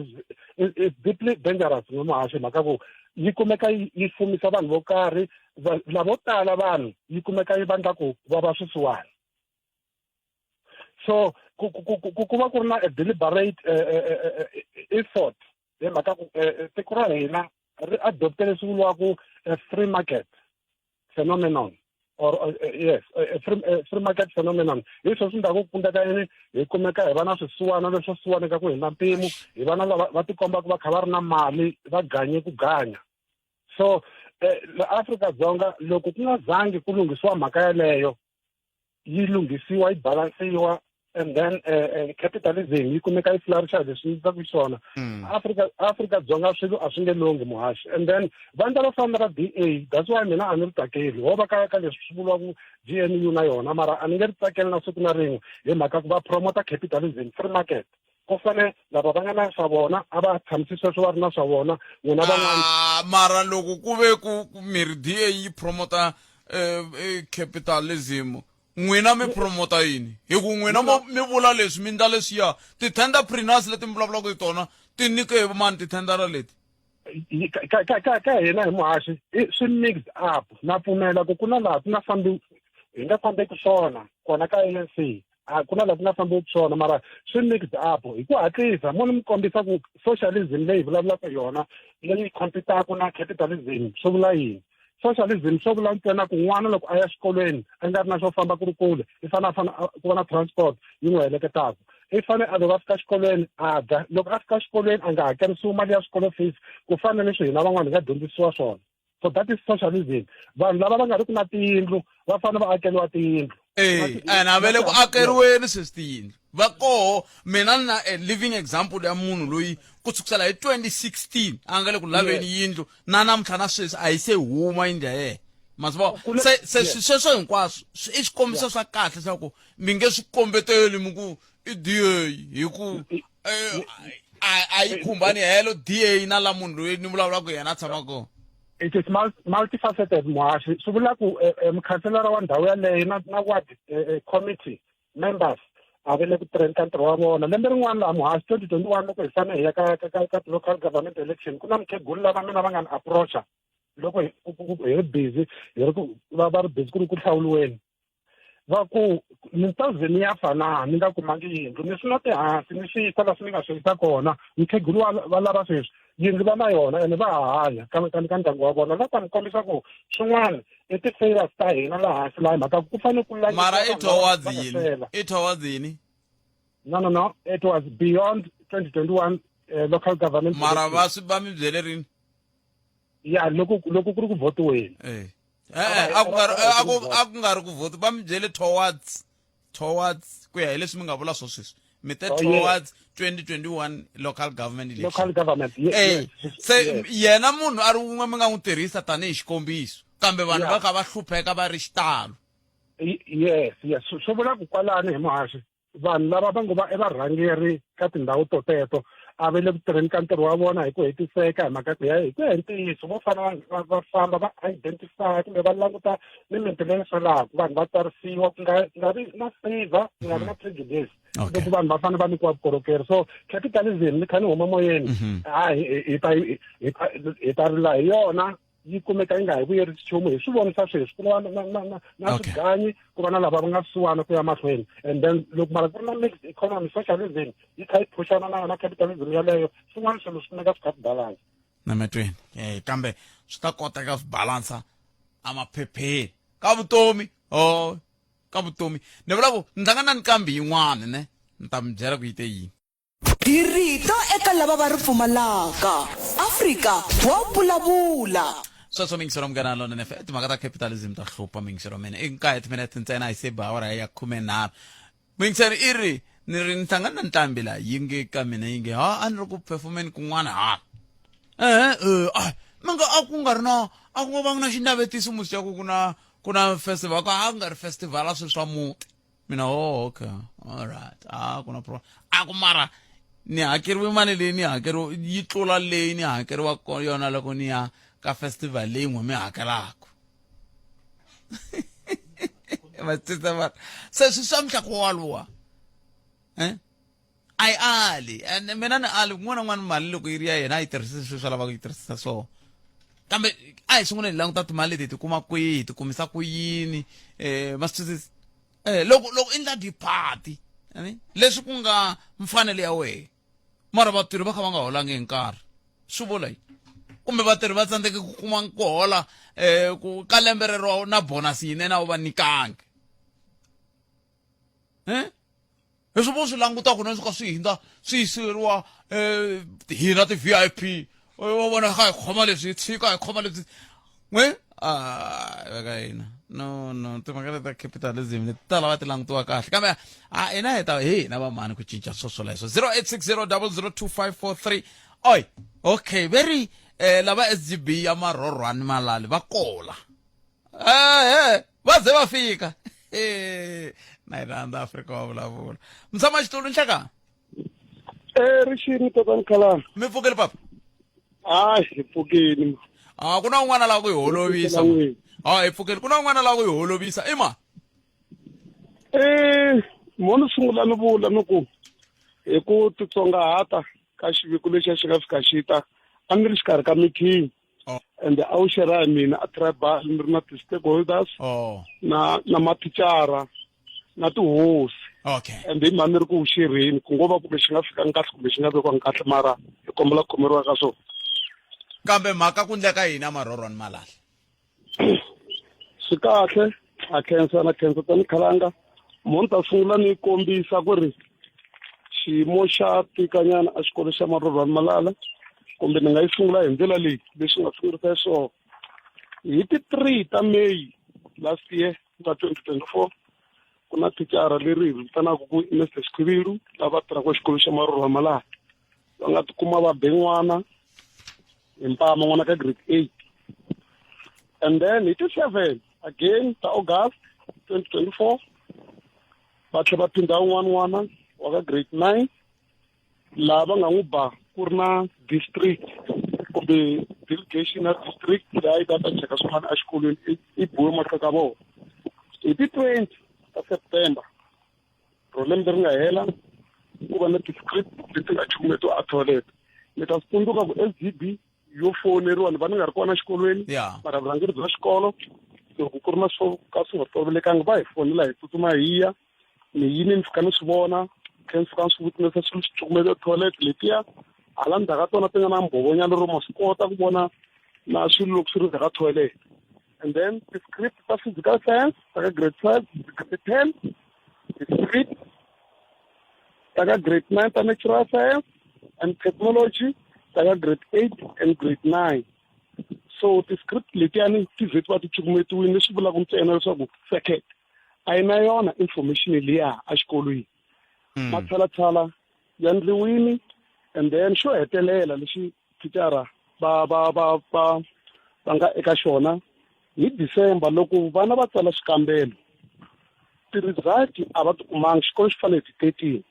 is deeply dangerous ngomuhaxi mhaka ku yi kumeka yi fumisa vanhu vo karhi lavo tala vanhu yi kumeka yi vandla ku va va swisiwana so ku va ku ri na a deliberate effort hi mhaka ku tiko ra hina ri adopte leswi vuriwaka free market phenomenon or yes free market phenomenon hi sweswi ndhaku ku kundeka yini hi kumeka hi va na swisiwana leswo siwaneka ku hi na mpimo hi vana lava va tikombaka va kha va ri na mali va ganye ku ganya so la Afrika-Dzonga loko ku nga zangi ku lunghisiwa mhaka yaleyo yi lunghisiwa yi balansiwa and then capitalism yi kumeka yi flourisha leswi yi taku swona Afrika-Dzonga swilo a swi nge lunghi muhaxi and then vandla ro famba ra DA that's why mina a ni ri tsakeli ho va ka leswi swi vuriwaka GNU na yona mara a ni nge ri tsakeli na siku na rin'we hi mhaka ku va promota capitalism free market ku fane lava va nga na swa vona a va tshamisi sweswo va ri na swa vona n'wina van'wana mara loko ku ve ku mirhi DA yi promota capitalism n'wina mi promota yini hi ku n'wina mi vula leswi mi ndla leswiya ti-tenderpreneurs leti mi vulavulaka hi tona ti nyike mani ti-tendera leti ka hina hi muhaxi swi mixed up na pfumela ku ku na laha ku nga hi nga fambeki swona kona ka ANC ku na laha ku nga fambeki swona mara swi mixed up hi ku hatlisa mo ni mi kombisa ku socialism leyi vulavulaka yona leyi competaka na capitalism swi vula yini socialism swo vula ntsena ku n'wana loko a ya xikolweni a nga ri na xo famba ku ri kule i fanele ku va na transport yi n'wi heleketaka i fanele a loko a fika xikolweni a dya loko a fika xikolweni a nga hakerisiwi mali ya swikolo fees ku fana na leswi hina van'wana hi nga dyondzisiwa swona so that is socialism vanhu lava va nga ri ku na tiyindlu va fanele va akeriwa tiyindlu and a vele ku akeriweni sweswi tiyindlu va koho mina na a living example ya munhu loyi ku sukusela hi 2016 a nga le ku laveni yindlu na namuntlha na sweswi a yi se huma yindlu ya yena masivona se sweswo hinkwaswo i swikombiso swa kahle swa ku mi nge swi kombeteli mi ku i DA hi ku a yi khumbani helo DA na la munhu loyi ni vulavulaka yena a tshama kona it is multifaceted muhaxi swi vula ku mukhanselara wa ndhawu yaleyo na ward committee members a ve le ku tirheni ka ntirho wa vona lembe rin'wana laha muhaxi 2021 loko hi fane hi ya ka local government election ku na mukhegulu lava mina va nga ni approacha loko hi ri busy hi ri ku va ri busy ku ri ku hlawuliweni va ku ni ta ze ni ya fanana ni nga kumangi yindlu ni swi na tihansi ni swi yisa leswi ni nga swi yisa kona mukhegulu va lava sweswi yindlu va na yona ene va hanya ka ndyangu wa vona va ta mi kombisa ku swin'wana i ti-favors ta hina laha hansi laha hi mhaka ku fanele ku mara i towards yini no it was beyond 2021 local government mara va mi byele rini ya loko ku ri ku votiweni a ku nga ri ku vota va mi byele towards ku ya hi leswi mi nga vula swo sweswi mi te towards 2021 local government election local government se yena munhu a ri wun'we mi nga n'wi tirhisa tanihi xikombiso kambe vanhu va kha va hlupheka va ri xitalo yes swo vula ku kwalani hi muhaxi vanhu lava va ngo va i varhangeri ka tindhawu teto a ve le ku tirheni ka ntirho wa vona hi ku hetiseka hi mhaka ku hi ku ya hi ntiyiso vo fana va famba va identify kumbe va languta mimiti leyi swelaku vanhu va tsarisiwa ku nga vi na favor ku nga vi na prejudice loko vanhu va fanele va nyikiwa vukorhokeri so capitalism ni kha ni huma moyeni hi ta rila hi yona yi kumeka yi nga hi vuyerisi nchumu hi swi vonisa sweswi ku va na swiganyi ku va na lava va nga suwana ku ya mahlweni and then loko mara ku ri na mixed economy socialism yi kha yi phushana na capitalism yaleyo swin'wana swilo swi meka swi kha swi balance nametweni kambe swi ta koteka swi balansa amaphepheni ka vutomi ka vutomi ni vula ku ni hlangana ni kambi yin'wana ne ni ta mi byela ku yi te yini hi rito eka lava va ri pfumalaka Afrika wa vulavula sweswo mingisero mugana lona nefe timhaka ta capitalism ta hlupha mingisero mene i nkaya timinete ntsena hi se bawara ya 13 mingisero i ri ni ri ni hlangana na ntambi la yi nge ka mina yi nge a ni ri ku performeni kun'wana manga a ku nga ri na a ku va na xinavetiso musi ya ku kuna festival ka nga ri festival a swi swa muti mina okay all right kuna problem a ku mara ni hakeriwe mali leyi ni hakeriwa yi tlula leyi ni hakeriwa yona loko ni ya ka festival leyi n'we mi hakelaka se swi swa mhlako waluwa ai ali and mina ni ali n'wana n'wana mali loko yi ri ya yena a yi tirhisa swilo swa lava ku yi tirhisa swona kambe a hi sungula hi languta timali leti ti kuma kwihi ti kumisa ku yini masitwisisi loko i ndla diphati leswi ku nga mfanelo ya wena mara vatirhi va kha va nga holangi hi nkarhi swi vula yini kumbe vatirhi va tsandzeke ku kuma ku hola ka lembe rero na bonus yinene a wu va nikangi leswi vo swi langutaku na swi ka swi hindza swi yiseriwa hina ti-VIP wa vona kha hi khoma leswi hi tshika hi khoma leswi veka hina no timhaka ta capitalism leti ta lava ti langutiwa kahle kambe hina hi ta hina va mani ku cinca swoswoleswo 0860002543 oi okay very lava SGB ya marorhwani malali va kola va ze va fika na yi rhandza Afrika wa vulavula mtshama xitulu nhlekani rixini tatani khalanga mi pfukeli papa hi pfukini ku na un'wana lava ku hi holovisa hi pfukeli ku na un'wana lava ku hi holovisa i ma mo ni sungula ni vula ni ku hi ku titsongahata ka xiviko lexi xi nga fika xi ta a ni ri xikarhi ka meeting and a wu xera hi mina a tribal ni ri na ti-stakeholders na mathicara na tihosi and hi mani ni ri ku vuxirheni ku ngo va kumbe xi nga fikangi kahle kumbe xi nga vekiwangi kahle mara hi kombela ku khomeriwa ka swona kambe mhaka ku ndleka hina marorhwani malala swi kahle a khensa na khensa tani khalanga mo ni ta sungula ni kombisa ku ri xiyimo xa tikanyana a xikolo xa marorhwani malala kumbe ni nga yi sungula hi ndlela leyi leswi nga sungurisa swona hi ti 3 ta May last year ka 2024 ku na thicara leri hi vitanaka ku Mr. Skhwibilu lava tirhaka xikolo xa marorhwani malala va nga tikuma va be n'wana hi mpama n'wana ka grade 8 and then hi ti 7 again ta August 2024 va tlhela va phinda n'wana wa ka grade 9 lava nga n'wi ba ku ri na district kumbe delegation ya district leyi ta cheka swin'wana a xikolweni i buwe mahlo ka vona hi ti 20 ta September ro lembe ri nga hela ku va na ti-script leti nga chumetiwa a toilet ni ta tsundzuka ku SGB yo foneriwa ni va ni nga ri kona xikolweni mara vurhangeri bya xikolo loko ku ri na swo ka swi nga tolovelekanga va hi fonela hi tsutsuma hi ya ni yini ni fika ni swi vona kha ni fika ni swi vutinesa swilo swi cukumeta toilet letiya hala ndzhaku ka tona ti nga na mbhovonyana lero ma swi kota ku vona na swilo loko swi ri ndzhaku ka toilet and then ti-script ta physical science ta ka grade 12 grade 10 ti-script ta ka grade 9 ta natural science and technology ta ka grade 8 and grade 9 so ti-script letiyani ti vhetiwa ti cukumetiwile leswi vulaka ntsena leswaku second a yi na yona information liya a xikolweni matshalatshala ya ndliwini and then xo hetelela lexi thicara va nga eka xona hi December loko vana va tsala swikambelo ti-result a va ti kumangi xikolo xi fanele ti 13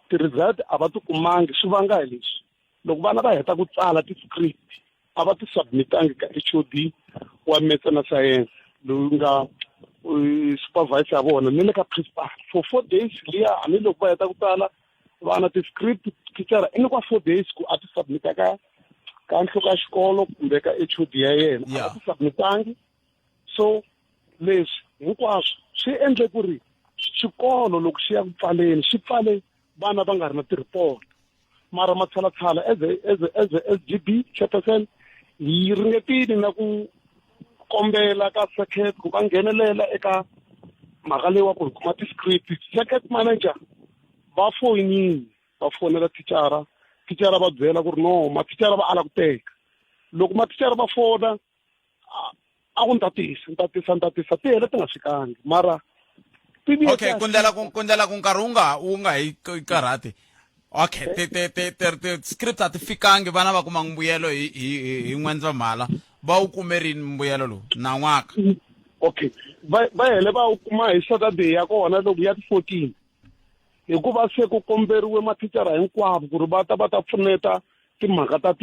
ti-result a va ti kumangi swi vanga hi leswi loko vana va heta ku tsala ti-script a va ti submitangi ka HOD wa maths na science loyi nga supervisor ya vona ni le ka principal for 4 days liya a ni loko va heta ku tsala vana ti-script teacher i nyikiwa 4 days ku a ti submita ka ka nhloka xikolo kumbe ka HOD ya yena a nga tisubmitangi. So leswi hinkwaswo swi endle ku ri xikolo loko xi ya ku pfaleni xi pfale vana va nga ri na ti-report. Mara matshalatshala as SGB chairperson hi ringetile na ku kombela ka circuit ku va nghenelela eka mhaka leyi wa ku hi kuma ti-script. Circuit manager va fonela thicara va byela ku ri no mathicara va ala ku teka. Loko mathicara va fona a ku ntatisa ti hele ti nga fikangi mara okay kundlela ku nkarhi wu nga hi karhati. Okay ti script a ti fikangi vana va kuma mbuyelo hi N'wendzamhala va wu kumerini mbuyelo lowu na n'waka. Okay va hele va wu kuma hi Saturday ya kona loko ya ti-14 hikuva se ku komberiwe mathicara hinkwavo ku ri va ta pfuneta timhaka ta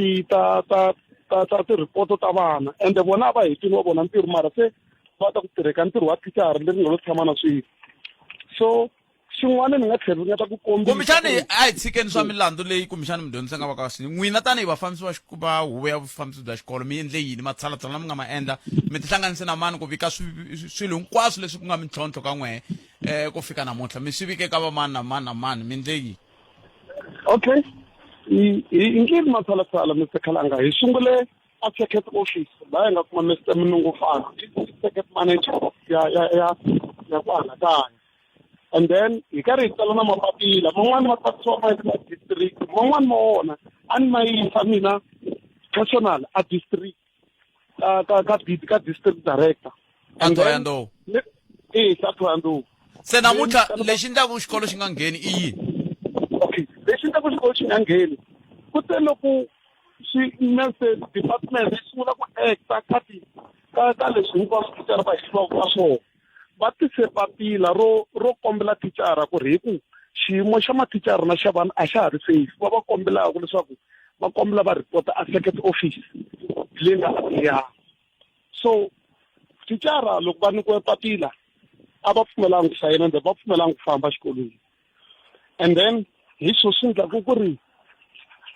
ti-report ta vana ende vona a va hetini wa vona ntirho mara se va ta ku tirheka ntirho wa thicara leri nga lo tshama na swilo. So xin'wana ni nga tlhela ku kombisa kumbexani a hi tshikeni swa milandzu leyi kumbexani mudyondzisi nga va ka swini n'wina tanihi vafambisi va huvo ya vufambisi bya xikolo mi endle yini matshalatshala lama nga ma endla mi tihlanganise na mani ku vika swilo hinkwaswo leswi ku nga mintlhontlho ka n'wehe ku fika namuntlha mi swi vike ka va mani na mani mi endle yini? Okay hi ngini matshalatshala Mr. Khalanga hi sungule a circuit office laha hi nga kuma Mr. Minungufana circuit manager ya ku anakanya. And then hi karhi hi tsala na mapapila man'wani ma tsarisiwa ma yisa district man'wani ma wona a ni ma yisa mina personal a district ka district director Athoyandou Athoyandou. Se namuntlha lexi endlaku xikolo xi nga ngheni i yini? Okay lexi endlaku xikolo xi nga ngheni ku te loko message department yi sungula ku acta ka leswi hinkwaswo thicara va hisiwaka ka swona va tise papila ro kombela thicara ku ri hi ku xiyimo xa mathicara na xa vana a xa ha ri safe va kombelaka leswaku va kombela va report a circuit office leyi nga ya. So thicara loko va nyikiwe papila a va pfumelanga ku sayina ende va pfumelanga ku famba xikolweni and then hi swo swi endlaku ku ri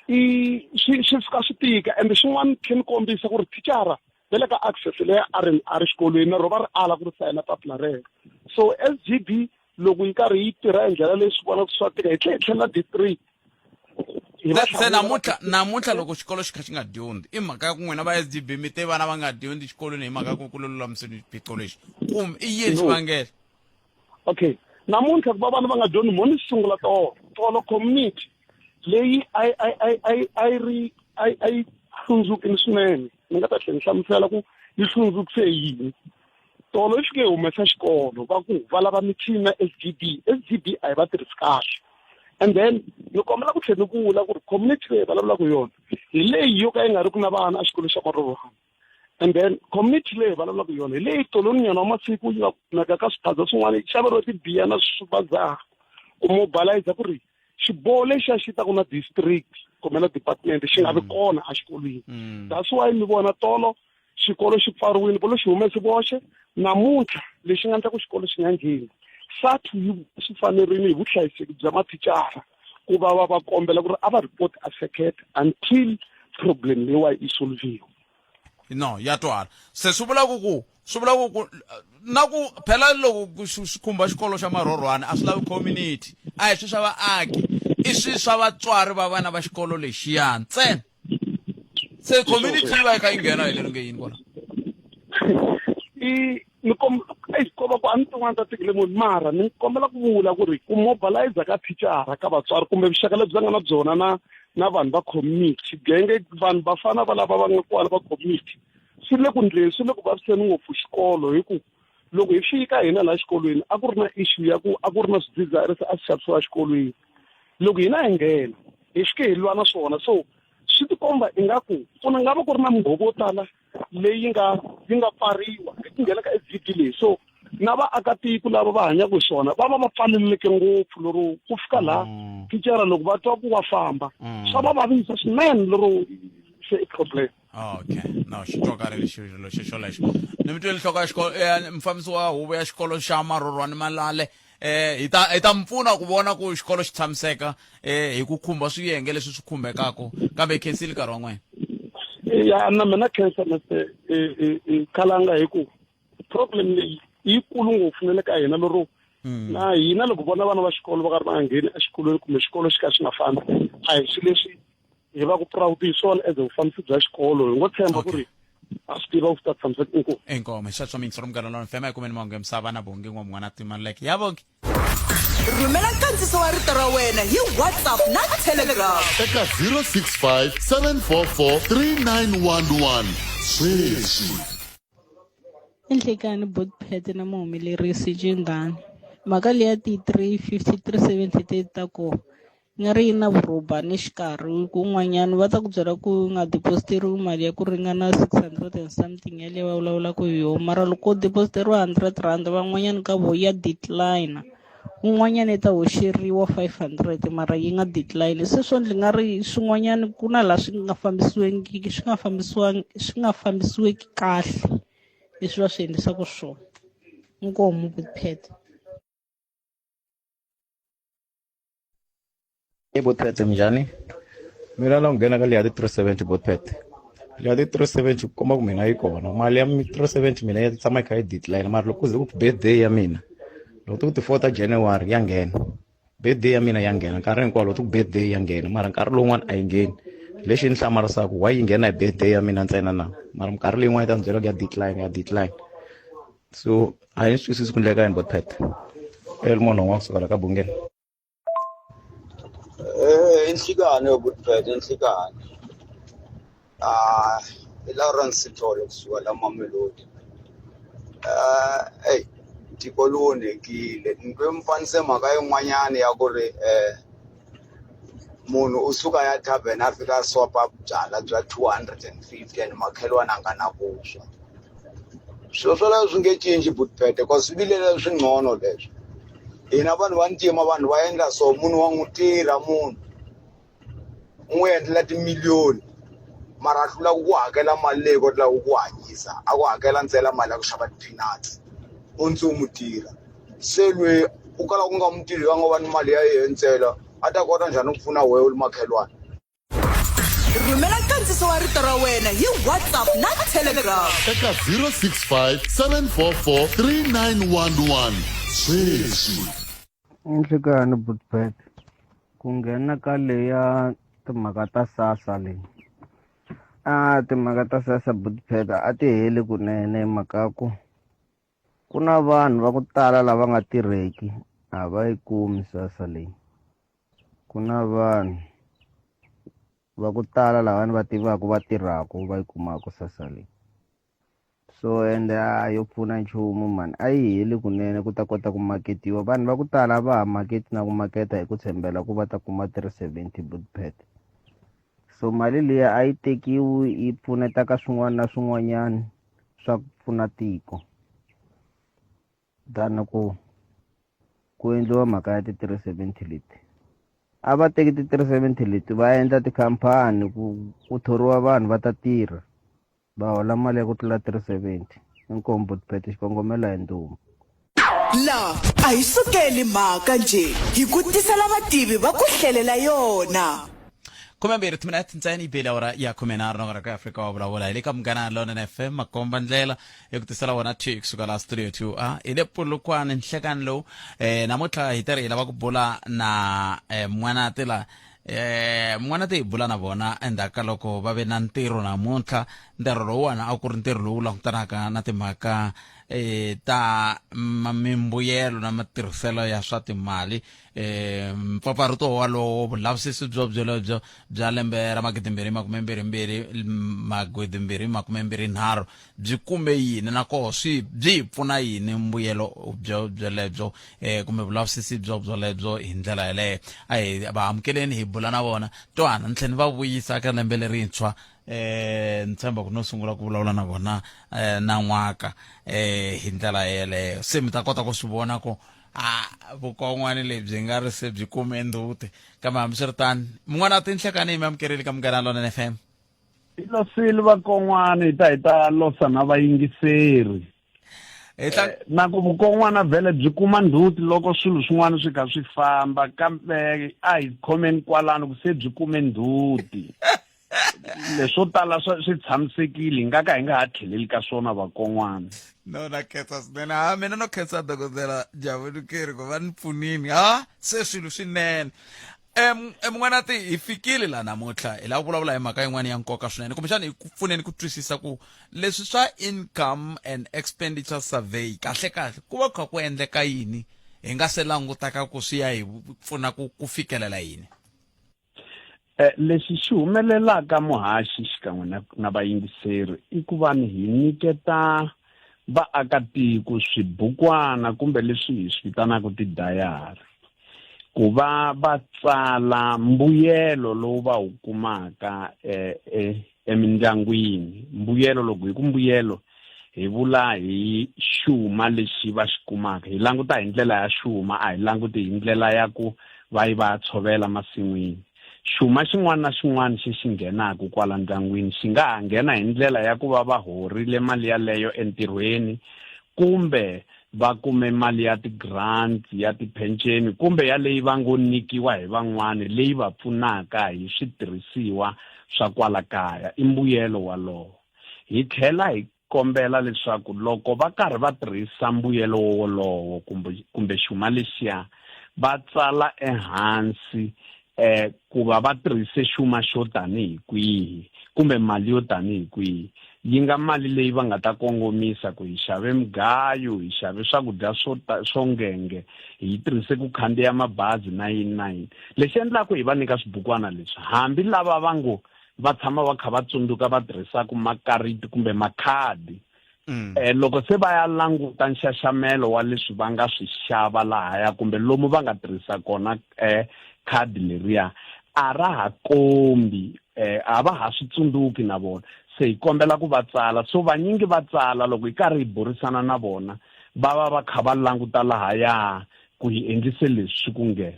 swi fika swi tika ende xin'wana tlhe ni kombisa ku ri thicara ve le ka access leyi a ri xikolweni na ro va ri ala ku ri sayina papila rero. So SGB loko yi karhi yi tirha hi ndlela leyi swi vonaka swa tika hi tlhela district se namuntlha loko xikolo xi kha xi nga dyondzi i mhaka ya ku n'wina va SGB mi te vana va nga dyondzi xikolweni hi mhaka ya ku lulamiseni xiphiqo lexi kumbe i yini xivangelo? Okay namuntlha ku va vana va nga dyondzi mo ni sungula tolo community leyi a yi hlundzukile swinene ni nga ta tlhela ni hlamusela ku yi hlundzukise yini. Tolo yi fike humesa xikolo va ku va lava michini na SGB a yi va tirhisi kahle and then ni kombela ku tlhela ni vula ku ri community leyi vulavulaka yona hi leyi yo ka yi nga ri ku na vana a xikolo xa Marorwana and then community leyi vulavulaka yona hi leyi toloni nyana wa masiku yi nga kumeka ka swiphaza swin'wana yi xaveriwa tibiya na swibazaha ku mobilize ku ri xiboho lexi a xi ta ku na district kumbe na department xi nga vi kona a xikolweni. That's why mi vona tolo xikolo xi pfariwile bolo xi humese voxe namuntlha lexi nga endla ku xikolo xi nga ngheni satu swi fanerile hi vuhlayiseki bya mathicara ku va kombela ku ri a va report a circuit until problem leyiwa yi solviwa. No ya twala se swi vula ku na ku phela loko swi khumba xikolo xa Marorwana a swi lavi community a hi swi swa vaaki i swi swa vatswari va vana va xikolo lexiya ntsena se community yi va yi kha yi nghena hi leri nge yini kona ni kombela ku a ni tin'wana ta tikile munhu mara ni kombela ku vula ku ri ku mobilize ka thicara ka vatswari kumbe vuxaka lebyi va nga na byona na vanhu va community genge vanhu vafana va lava va nga kwala va community swi le ku ndleni swi le ku vaviseni ngopfu xikolo hi ku loko hi fika hina laha xikolweni a ku ri na issue ya ku a ku ri na swidzidziharisi a swi xavisiwa xikolweni loko hina hi nghena hi fike hi lwa na swona so swi tikomba ingaku ku nga va ku ri na mighovo yo tala leyi yi nga pfariwa hi ku nghena ka SGB leyi so na vaakatiko lava va hanyaka hi swona va pfaleleke ngopfu lero ku fika laha thicara loko va twa ku wa famba swa va vavisa swinene lero se i problem. Okay no xi twakarele xilo xexolexo ni mi tweli nhloko ya xikolo mufambisi wa huvo ya xikolo xa Marorwana Malale hi ta mpfuna ku vona ku xikolo xi tshamiseka hi ku khumba swiyenge leswi swi khumbekaka kambe hi khensile nkarhi wa n'wina. ya na mina khensa mase kalanga hi ku problem leyi yikulu ngopfu na le ka hina lero na hina loko vona vana va xikolo va karhi va nga ngheni exikolweni kumbe xikolo xi ka xi nga fambi a hi swilo leswi hi va ku proud hi swona as vufambisi bya xikolo hi ngo tshemba ku ri a swi tiva ku ta tshamiseka inkomu enkomo xatswa mintsiro mgalolwana fema hi kumeni mahungu emisava na bongi n'wamungwana timaleke ya bongi rhumela nkandziso wa rito ra wena hi WhatsApp na Telegram eka 065 744 3911 sweswi Enhlekani Bootpad na muhumelerisi Jingani. Mhaka leyi ya ti-350 ta ko nga ri na vuroba ni xikarhi kun'wanyana va ta ku byela ku nga depositeriwi mali ya ku ringana 600 and something ya leyi va vulavulaka hi yona mara loko depositeriwa 100 rand van'wanyana ka vo ya decline un'wanyana ta hoxeriwa 500 mara yi nga decline se swo ndzi nga ri swin'wanyana ku na laha swi nga fambisiweki kahle leswi va swi endlisaka swona inkomu Bootpad. Bootpad njhani? Mina la nghena ka leya ti-370 Bootpad. Leya ti-370 ku komba ku mina yi kona mali ya 370 mina yi tshama kha yi decline mara loko ku ku birthday ya mina loko ku ti 4 January ya nghena birthday ya mina ya nghena nkarhi hinkwawo loko ku birthday ya nghena mara nkarhi lowun'wana a yi ngheni lexi ni hlamarisaka wa yi nghena hi birthday ya mina ntsena na mara minkarhi leyin'wana yi ta ni byela ku ya decline so a yi swi twisisi ku endleka yini Bootpad munhu wa kusukela ka bungeni inhlikane Bootpad inhlikane Lawrence Sithole kusuka la Mamelodi tiko lonekile nkwemfanise mhaka yin'wanyana ya ku ri munhu u suka ya tavern a fika swapa byala bya 250 and makhelwana a nga na vuswa swilo swoleswo swi nge cinci Bootpad because swi vile leswi ngcono leswi hina vanhu va ntima vanhu va endla so munhu wa n'wi tirha munhu n'wi endlela timiliyoni mara a hlula ku hakela mali leyi kotela ku hanyisa a ku hakela ntsena mali ya ku xava ti-peanuts u ndzi u mu tirha se lweyi u kala ku nga mu tirhi va ngo va ni mali ya yena ntsena a ta kota njhani ku pfuna wehe makhelwana rhumela nkandziso wa rito ra wena hi WhatsApp na Telegram eka 065 744 3911 sweswi Enhlekani Bootpad ku nghena ka leya timhaka ta SASSA leyi timhaka ta SASSA Bootpad a ti heli kunene mhaka ku na vanhu va ku tala lava nga tirheki a va yi kumi SASSA leyi ku na vanhu va ku tala lava ni va tivaka va tirhaka va yi kumaka SASSA leyi so ende yo pfuna nchumu mani a yi heli kunene ku ta kota ku maketiwa vanhu va ku tala va ha maketi na ku maketa hi ku tshembela ku va ta kuma 370 Bootpad so mali liya a yi tekiwi yi pfuneta ka swin'wana na swin'wanyana swa ku pfuna tiko tani ku endliwa mhaka ya ti-370 leti a va teki ti-370 leti va endla tikhampani ku thoriwa vanhu va ta tirha va hola mali ya ku tlula 370 inkomu Bootpad xikongomela hi nduma la a hi sukeli mhaka nje hi ku tisela vativi va ku hlelela yona 12 minutes ntsena ibele ora ya 13 ora ka Afrika wa vulavula ile ka Munghana Lonene FM makomba ndlela ekutisela wona Tix suka la studio 2 ile polokwane nhlekani lo namutlha hi tirhela va ku bula na mwana tela mwana te bula na vona endaka loko va ve na ntirho namuntlha ntirho lowuwana a ku ri ntirho lowu langutanaka na timhaka ta mimbuyelo na matirhiselo ya swa timali mpfapfarhuto walowo vulavisisi byo bya lembe ra 2022 byi kume yini na koho byi pfuna yini mbuyelo byelebyo kumbe vulavisisi byelebyo hi ndlela yaleyo a hi va amukeleni hi bula na vona twana ntlheni va vuyisa ka lembe lerintshwa ntshemba ku no sungula ku vulavula na vona na n'waka hi ndlela yeleyo se mi ta kota ku swi vona ku vukon'wana lebyi nga ri se byi kume ndhute kambe hambiswiritano mun'wana a tinhlekani hi mi amukerile ka Munghana Lonene FM losile vakon'wana hi ta losa na vayingiseri na ku vukon'wana vhele byi kuma ndhuti loko swilo swin'wana swi kha swi famba kambe a hi khomeni kwalano ku se byi kume ndhuti leswo tala swi tshamisekile nga ka hi nga ha tlheleli ka swona vakon'wana. No, na khetsa swinene. Mina no khetsa dokodela Javudukeri ku va ni pfunini. Se swilo swinene. Mun'wanati hi fikile la namuntlha hi lava vulavula hi mhaka yin'wana ya nkoka swinene kumbexana hi ku pfuneni ku twisisa ku leswi swa income and expenditure survey kahle ku va kha ku endleka yini hi nga se langutaka ku swi ya hi pfuna ku fikelela yini. Leswi xi humelelaka muhaxi xikan'we na vayingiseri i ku va hi nyiketa vaakatiko swibukwana kumbe leswi hi swi vitanaka tidayari ku va tsala mbuyelo lowu va wu kumaka emindyangwini. Mbuyelo loko hi ku mbuyelo hi vula hi xuma lexi va xi kumaka, hi languta hi ndlela ya xuma, a hi languti hi ndlela ya ku va yi va tshovela masin'wini. Xuma xin'wana na xin'wana xi nghenaka kwala ndyangwini xi nga ha nghena hi ndlela ya ku va horile mali yaleyo entirhweni, kumbe va kume mali ya ti-grant ya ti-pension, kumbe ya leyi va ngo nikiwa hi van'wana leyi va pfunaka hi switirhisiwa swa kwala kaya. I mbuyelo walowo. Hi tlhela hi kombela leswaku loko va karhi va tirhisa mbuyelo wolowo kumbe xuma lexiya va tsala ehansi ku va tirhise xuma xo tanihi kwihi kumbe mali yo tanihi kwihi. Yi nga mali leyi va nga ta kongomisa ku hi xave mugayo, hi xave swakudya swo ngenge, hi tirhise ku khandziya mabazi na yini. Lexi endlaku hi va nyika swibukwana leswi hambi lava va ngo va tshama va kha va tsundzuka va tirhisaka makariti kumbe makhadi, loko se va ya languta nxaxamelo wa leswi va nga swi xava lahaya kumbe lomu va nga tirhisa kona khadi leriya, a ra ha kombi, a va ha swi tsundzuki na vona. Se hi kombela ku va tsala, so vanyingi va tsala loko hi karhi hi burisana na vona va kha va languta lahaya ku hi endlise leswi ku nge.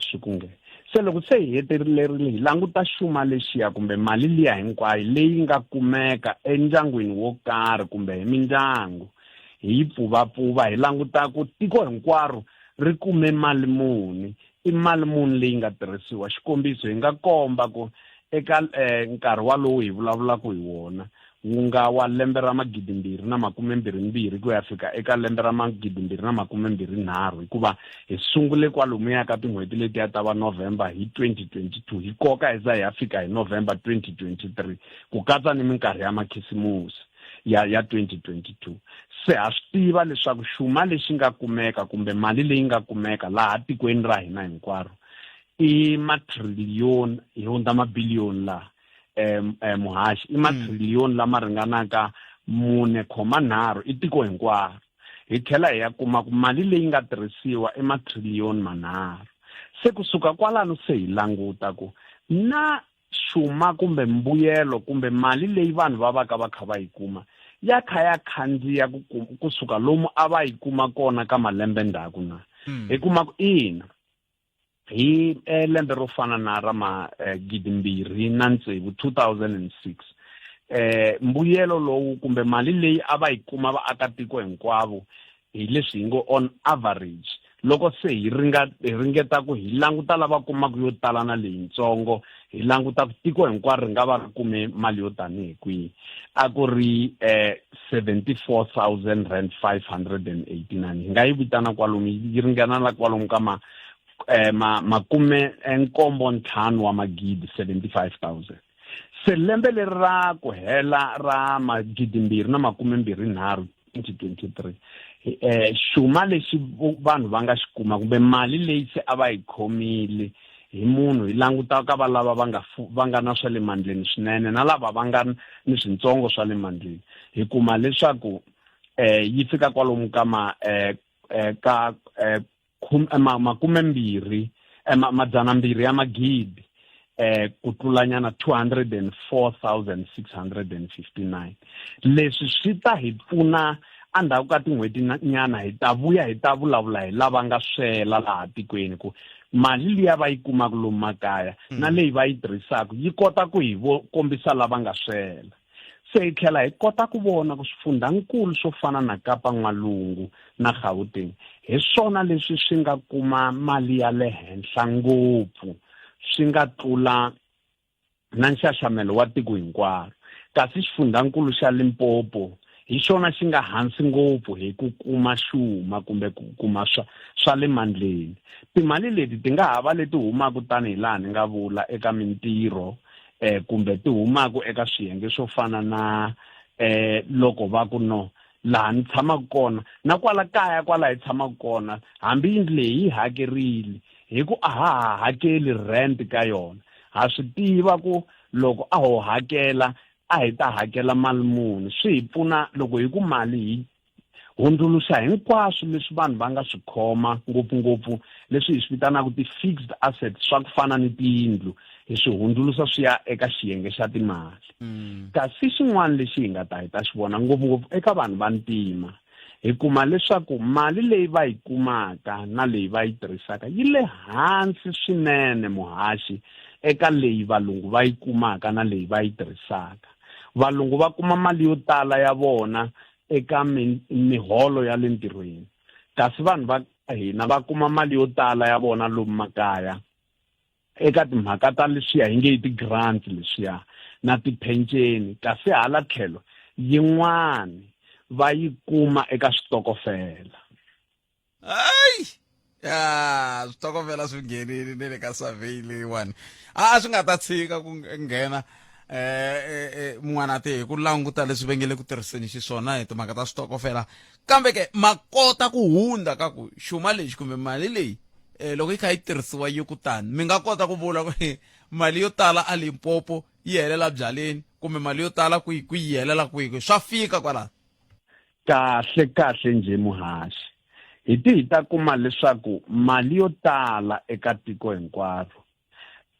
Se loko se hi hetelerile hi languta xuma lexiya kumbe mali liya hinkwayo leyi nga kumeka endyangwini wo karhi kumbe hi mindyangu, hi yi pfuvapfuva hi languta ku tiko hinkwaro ri kume mali muni, i mali muni leyi nga tirhisiwa. Xikombiso hi nga komba ku eka nkarhi walowu hi vulavulaka hi wona wu nga wa lembe ra 2022 ku ya fika eka lembe ra 2023, hikuva hi sungule kwalomuya ka tin'hweti letiya ta va November hi 2022 hi koka hi za hi ya fika hi November 2023 ku katsa ni minkarhi ya makhisimusi ya 2022. Se ha swi tiva leswaku xuma lexi nga kumeka kumbe mali leyi nga kumeka laha tikweni ra hina hinkwaro i matriliyoni, hi hundza mabiliyoni laha muhaxi, i matriliyoni lama ringanaka 4.3 i tiko hinkwaro. Hi tlhela hi ya kuma ku mali leyi nga tirhisiwa i matriliyoni 3. Se kusuka kwalano se hi languta ku na xuma kumbe mbuyelo kumbe mali leyi vanhu va ka va kha va yi kuma ya kha ya khandziya kusuka lomu a va yi kuma kona ka malembe ndzhaku na. Hi kuma ku ina hi lembe ro fana na ra 2006 mbuyelo lowu kumbe mali leyi a va yi kuma vaakatiko hinkwavo hi leswi hi ngo on average, loko se hi ringeta ku hi languta lava kumaka yo tala na leyitsongo, hi languta ku tiko hinkwaro ri nga va ri kume mali yo tanihi kwihi, a ku ri 74,589. Hi nga yi vitana kwalomu, yi ringana kwalomu ka makume nkombo ntlhanu wa magidi, 75,000. Se lembe leri ra ku hela ra 2023 2023 xuma lexi vanhu va nga xi kuma kumbe mali leyi se a va yi khomile hi munhu hi languta ka valava va nga na swa le mandleni swinene na lava va nga ni swintsongo swa le mandleni, hi kuma leswaku yi fika kwalomu ka makume mbirhi madzana mbirhi ya magidi ku tlulanyana 204,659. Leswi swi ta hi pfuna andhaku ka tin'hweti nyana hi ta vuya hi ta vulavula hi lava nga swela laha tikweni ku mali liya va yi kumaka lomu makaya na leyi va yi tirhisaka yi kota ku hi kombisa lava nga swela. Se hi tlhela hi kota ku vona ku swifundhankulu swo fana na Kapa N'walungu na Gauteng hi swona leswi swi nga kuma mali ya le henhla ngopfu, swi nga tlula na nxaxamelo wa tiko hinkwaro. Kasi xifundzankulu xa Limpopo hi xona xi nga hansi ngopfu hi ku kuma xuma kumbe ku kuma swa le mandleni. Timali leti ti nga ha va leti humaka tanihi laha ni nga vula eka mintirho kumbe ti humaka eka swiyenge swo fana na loko va ku no laha ni tshamaka kona na kwala kaya kwala hi tshamaka kona hambi yindlu leyi yi hakerile hi ku a ha hakeli rent ka yona. Ha swi tiva ku loko a ho hakela a hi ta hakela mali muni. Swi hi pfuna loko hi ku mali hi hundzuluxa hinkwaswo leswi vanhu va nga swi khoma ngopfungopfu leswi hi swi vitanaka ti-fixed assets swa ku fana ni tiyindlu hi swi hundzuluxa swi ya eka xiyenge xa timali. Kasi xin'wana lexi hi nga ta hi ta xi vona ngopfungopfu eka vanhu va ntima hi kuma leswaku mali leyi va yi kumaka na leyi va yi tirhisaka yi le hansi swinene muhaxi eka leyi valungu va yi kumaka na leyi va yi tirhisaka. Valungu va kuma mali yo tala ya vona eka miholo ya le ntirhweni, kasi vanhu va hina va kuma mali yo tala ya vona lomu makaya eka timhaka ta leswiya hi nge hi ti-grants leswiya na tipenceni. Kasi hala tlhelo yin'wani va yi kuma eka switokofela. Switokofela swi nghenile ni le ka survey leyiwani swi nga ta tshika ku nghena mun'wana te hi ku languta leswi va nge le ku tirhiseni xiswona hi timhaka ta switokofela. Kambe ke ma kota ku hundza ka ku xuma lexi kumbe mali leyi loko yi kha yi tirhisiwa yi kutani mi nga kota ku vula ku mali yo tala a Limpopo yi helela byaleni kumbe mali yo tala ku yi helela kwihi swa fika kwala. Kahle nje muhaxi hi ta kuma leswaku mali yo tala eka tiko hinkwaro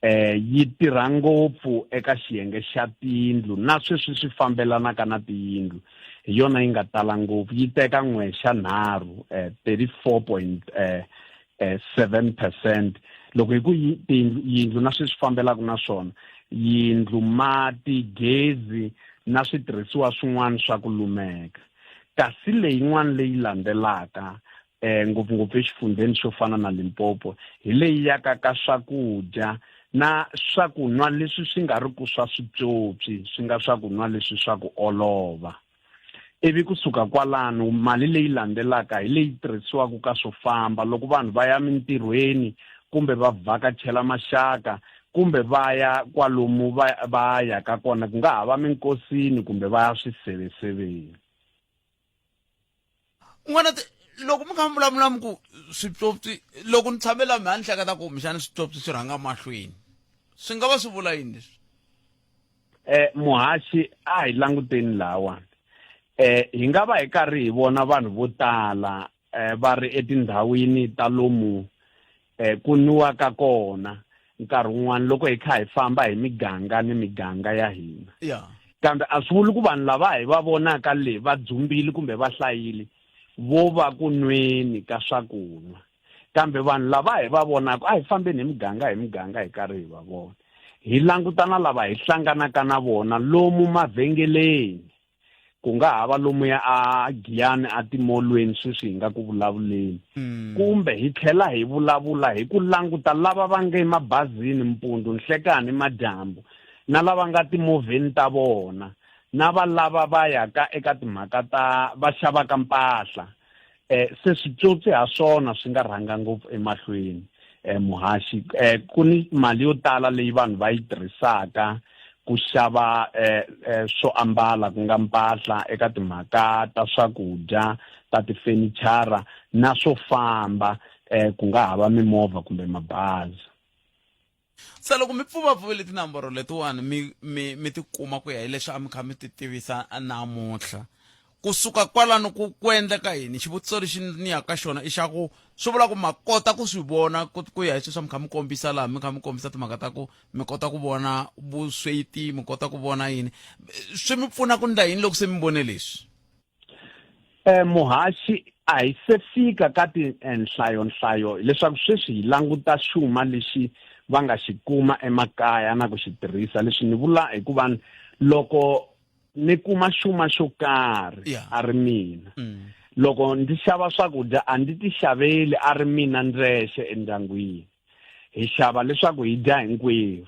yi tirha ngopfu eka xiyenge xa tiyindlu na sweswi swi fambelanaka na tiyindlu hi yona yi nga tala ngopfu. Yi teka 1/3 34.7%. Loko hi ku yindlu na sweswi fambelaka na swona yindlu mati gezi na switirhisiwa swin'wana swa ku lumeka. Kasi leyin'wana leyi landzelaka ngopfungopfu exifundzeni xo fana na Limpopo hi leyi yaka ka swakudya na swakunwa leswi swi nga ri ku swa switsotsi swi nga swakunwa leswi swa ku olova. Ivi kusuka kwalano mali leyi landzelaka hi leyi tirhisiwaka ka swo famba loko vanhu va ya mintirhweni kumbe va vhakachela maxaka kumbe va ya kwalomu va yaka kona ku nga ha va minkosini kumbe va ya swiseveseveni. N'wana loko mi kha mi vulavula mi ku switsotsi loko ni tshamela mi ni hleketa ku mixana switsotsi swi rhanga mahlweni swi nga va swi vula yini leswi? Muhaxi a hi languteni lawani hi nga va hi karhi hi vona vanhu vo tala va ri etindhawini ta lomu ku nwiwaka kona nkarhi wun'wana loko hi kha hi famba hi miganga ni miganga ya hina. Kambe a swi vuli ku vanhu lava hi va vonaka le va dzumbile kumbe va hlayile vo va ku nweni ka swakunwa. Kambe vanhu lava hi va vonaka a hi fambeni hi miganga hi karhi hi va vona. Hi langutana lava hi hlanganaka na vona lomu mavhengeleni ku nga ha va lomu ya a Giyani a timolweni sweswi hi nga ku vulavuleni. Kumbe hi tlhela hi vulavula hi ku languta lava va nge mabazini mpundzu nhlekani madyambu na lava nga timovheni ta vona na va lava va yaka eka timhaka ta va xavaka mpahla. Se switsotsi ha swona swi nga rhanga ngopfu emahlweni muhaxi. Ku ni mali yo tala leyi vanhu va yi tirhisaka ku xava swo ambala ku nga mpahla eka timhaka ta swakudya ta tifenichara na swo famba ku nga ha va mimovha kumbe mabazi. Se loko mi pfuvapfuvile tinamboro letiwani mi ti kuma ku ya hi leswi a mi kha mi ti tivisa namuntlha kusuka kwalano ku endleka yini? Xivutiso lexi ni ya ka xona i xa ku swi vula ku ma kota ku swi vona ku ya hi sweswi mi kha mi kombisa laha mi kha mi kombisa timhaka ta ku mi kota ku vona vusweti mi kota ku vona yini swi mi pfuna ku ndla yini loko se mi vone leswi? Muhaxi a hi se fika ka tinhlayo leswaku sweswi hi languta xuma lexi va nga xi kuma emakaya na ku xi tirhisa. Leswi ni vula hikuva loko ni kuma xuma xo karhi a ri mina loko ndzi xava swakudya a ndzi ti xaveli a ri mina ndzexe endyangwini. Hi xava leswaku hi dya hinkwerhu.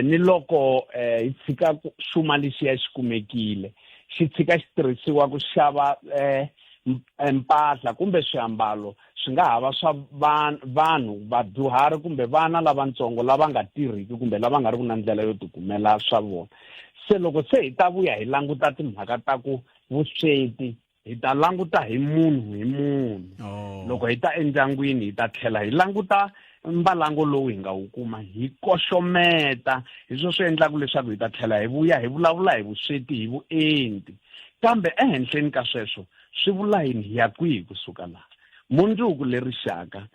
ni loko hi tshika xuma lexiya xi kumekile xi tshika xi tirhisiwa ku xava mpahla kumbe swiambalo swi nga ha va swa vanhu vadyuhari kumbe vana lavatsongo lava nga tirhiki kumbe lava nga ri ku na ndlela yo tikumela swa vona. Se loko se hi ta vuya hi languta timhaka ta ku vusweti hi ta languta hi munhu loko hi ta endyangwini hi ta tlhela hi languta mbalango lowu hi nga wu kuma hi koxometa hi swo swi endlaka leswaku hi ta tlhela hi vuya hi vulavula hi vusweti hi vuenti. Kambe ehenhleni ka sweswo swi vula yini hi ya kwihi kusuka laha. Mundzuku leri rixaka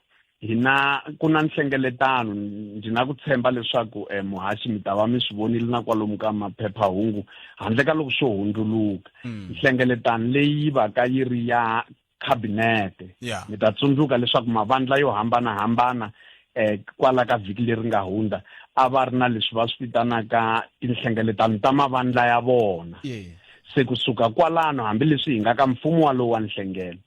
ku na nhlengeletano ndzi na ku tshemba leswaku muhaxi mi ta va mi swi vonile na kwalomu ka maphephahungu handle ka loko swo hundzuluka. Nhlengeletano leyi va ka yi ri ya khabinete. Mi ta tsundzuka leswaku mavandla yo hambanahambana kwala ka vhiki leri nga hundza a va ri na leswi va swi vitanaka tinhlengeletano ta mavandla ya vona. Se kusuka kwalano hambileswi hi nga ka mfumo walowu wa nhlengelo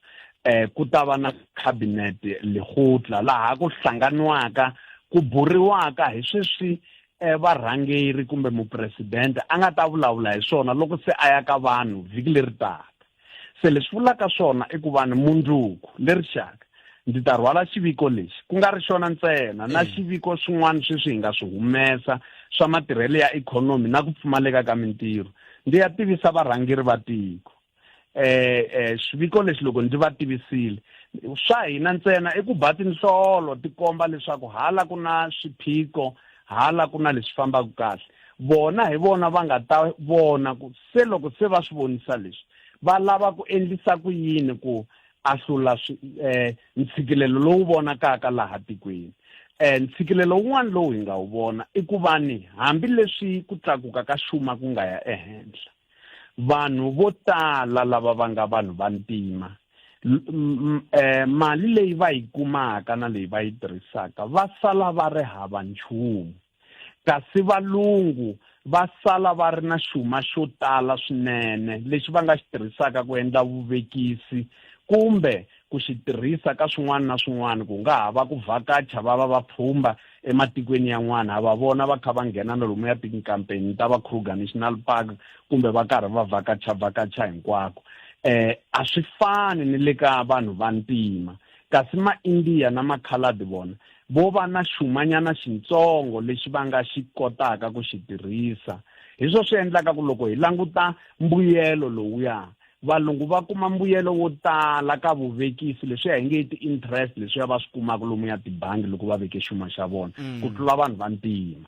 ku ta va na khabinete lekgotla laha ku hlanganiwaka ku buriwaka hi sweswi varhangeri kumbe mupresidente a nga ta vulavula hi swona loko se a ya ka vanhu vhiki leri taka. Se leswi vulaka swona i ku vanhu mundzuku leri xaka ndzi ta rhwala xiviko lexi ku nga ri xona ntsena na xiviko swin'wana sweswi hi nga swi humesa swa matirhelo ya ikhonomi na ku pfumaleka ka mintirho ndi ya tivisa varhangeri va tiko. Swiviko leswi loko ndzi va tivisile swa hina ntsena i ku ba tinhlolo ti komba leswaku hala ku na swiphiqo hala ku na leswi fambaka kahle. Vona hi vona va nga ta vona ku se loko se va swi vonisa leswi va lava ku endlisa ku yini ku ahlula ntshikelelo lowu vonakaka laha tikweni. Ntshikelelo wun'wana lowu hi nga wu vona i ku vani hambileswi ku tlakuka ka xuma ku nga ya ehenhla vanhu vo tala lava va nga vanhu vantima mali leyi va yi kumaka na leyi va yi tirhisaka va sala va ri hava nchumu. Kasi valungu va sala va ri na xuma xo tala swinene lexi va nga xi tirhisaka ku endla vuvekisi kumbe ku xi tirhisa ka swin'wana na swin'wana ku nga ha va ku vhakacha va va pfhumba ematikweni yan'wana va vona va kha va nghena na lomu ya tinkampeni ta va Kruger National Park kumbe va karhi va vhakacha hinkwako. A swi fani ni le ka vanhu vantima kasi ma-India na makhaladi vona vo va na xumanyana xintsongo lexi va nga xi kotaka ku xi tirhisa. Hi swo swi endlaka ku loko hi languta mbuyelo lowuya valungu va kuma mbuyelo wo tala ka vuvekisi leswi hi nge ti-interest leswi va swi kumaka lomu ya tibangi loko va veke xuma xa vona ku tlula vanhu vantima.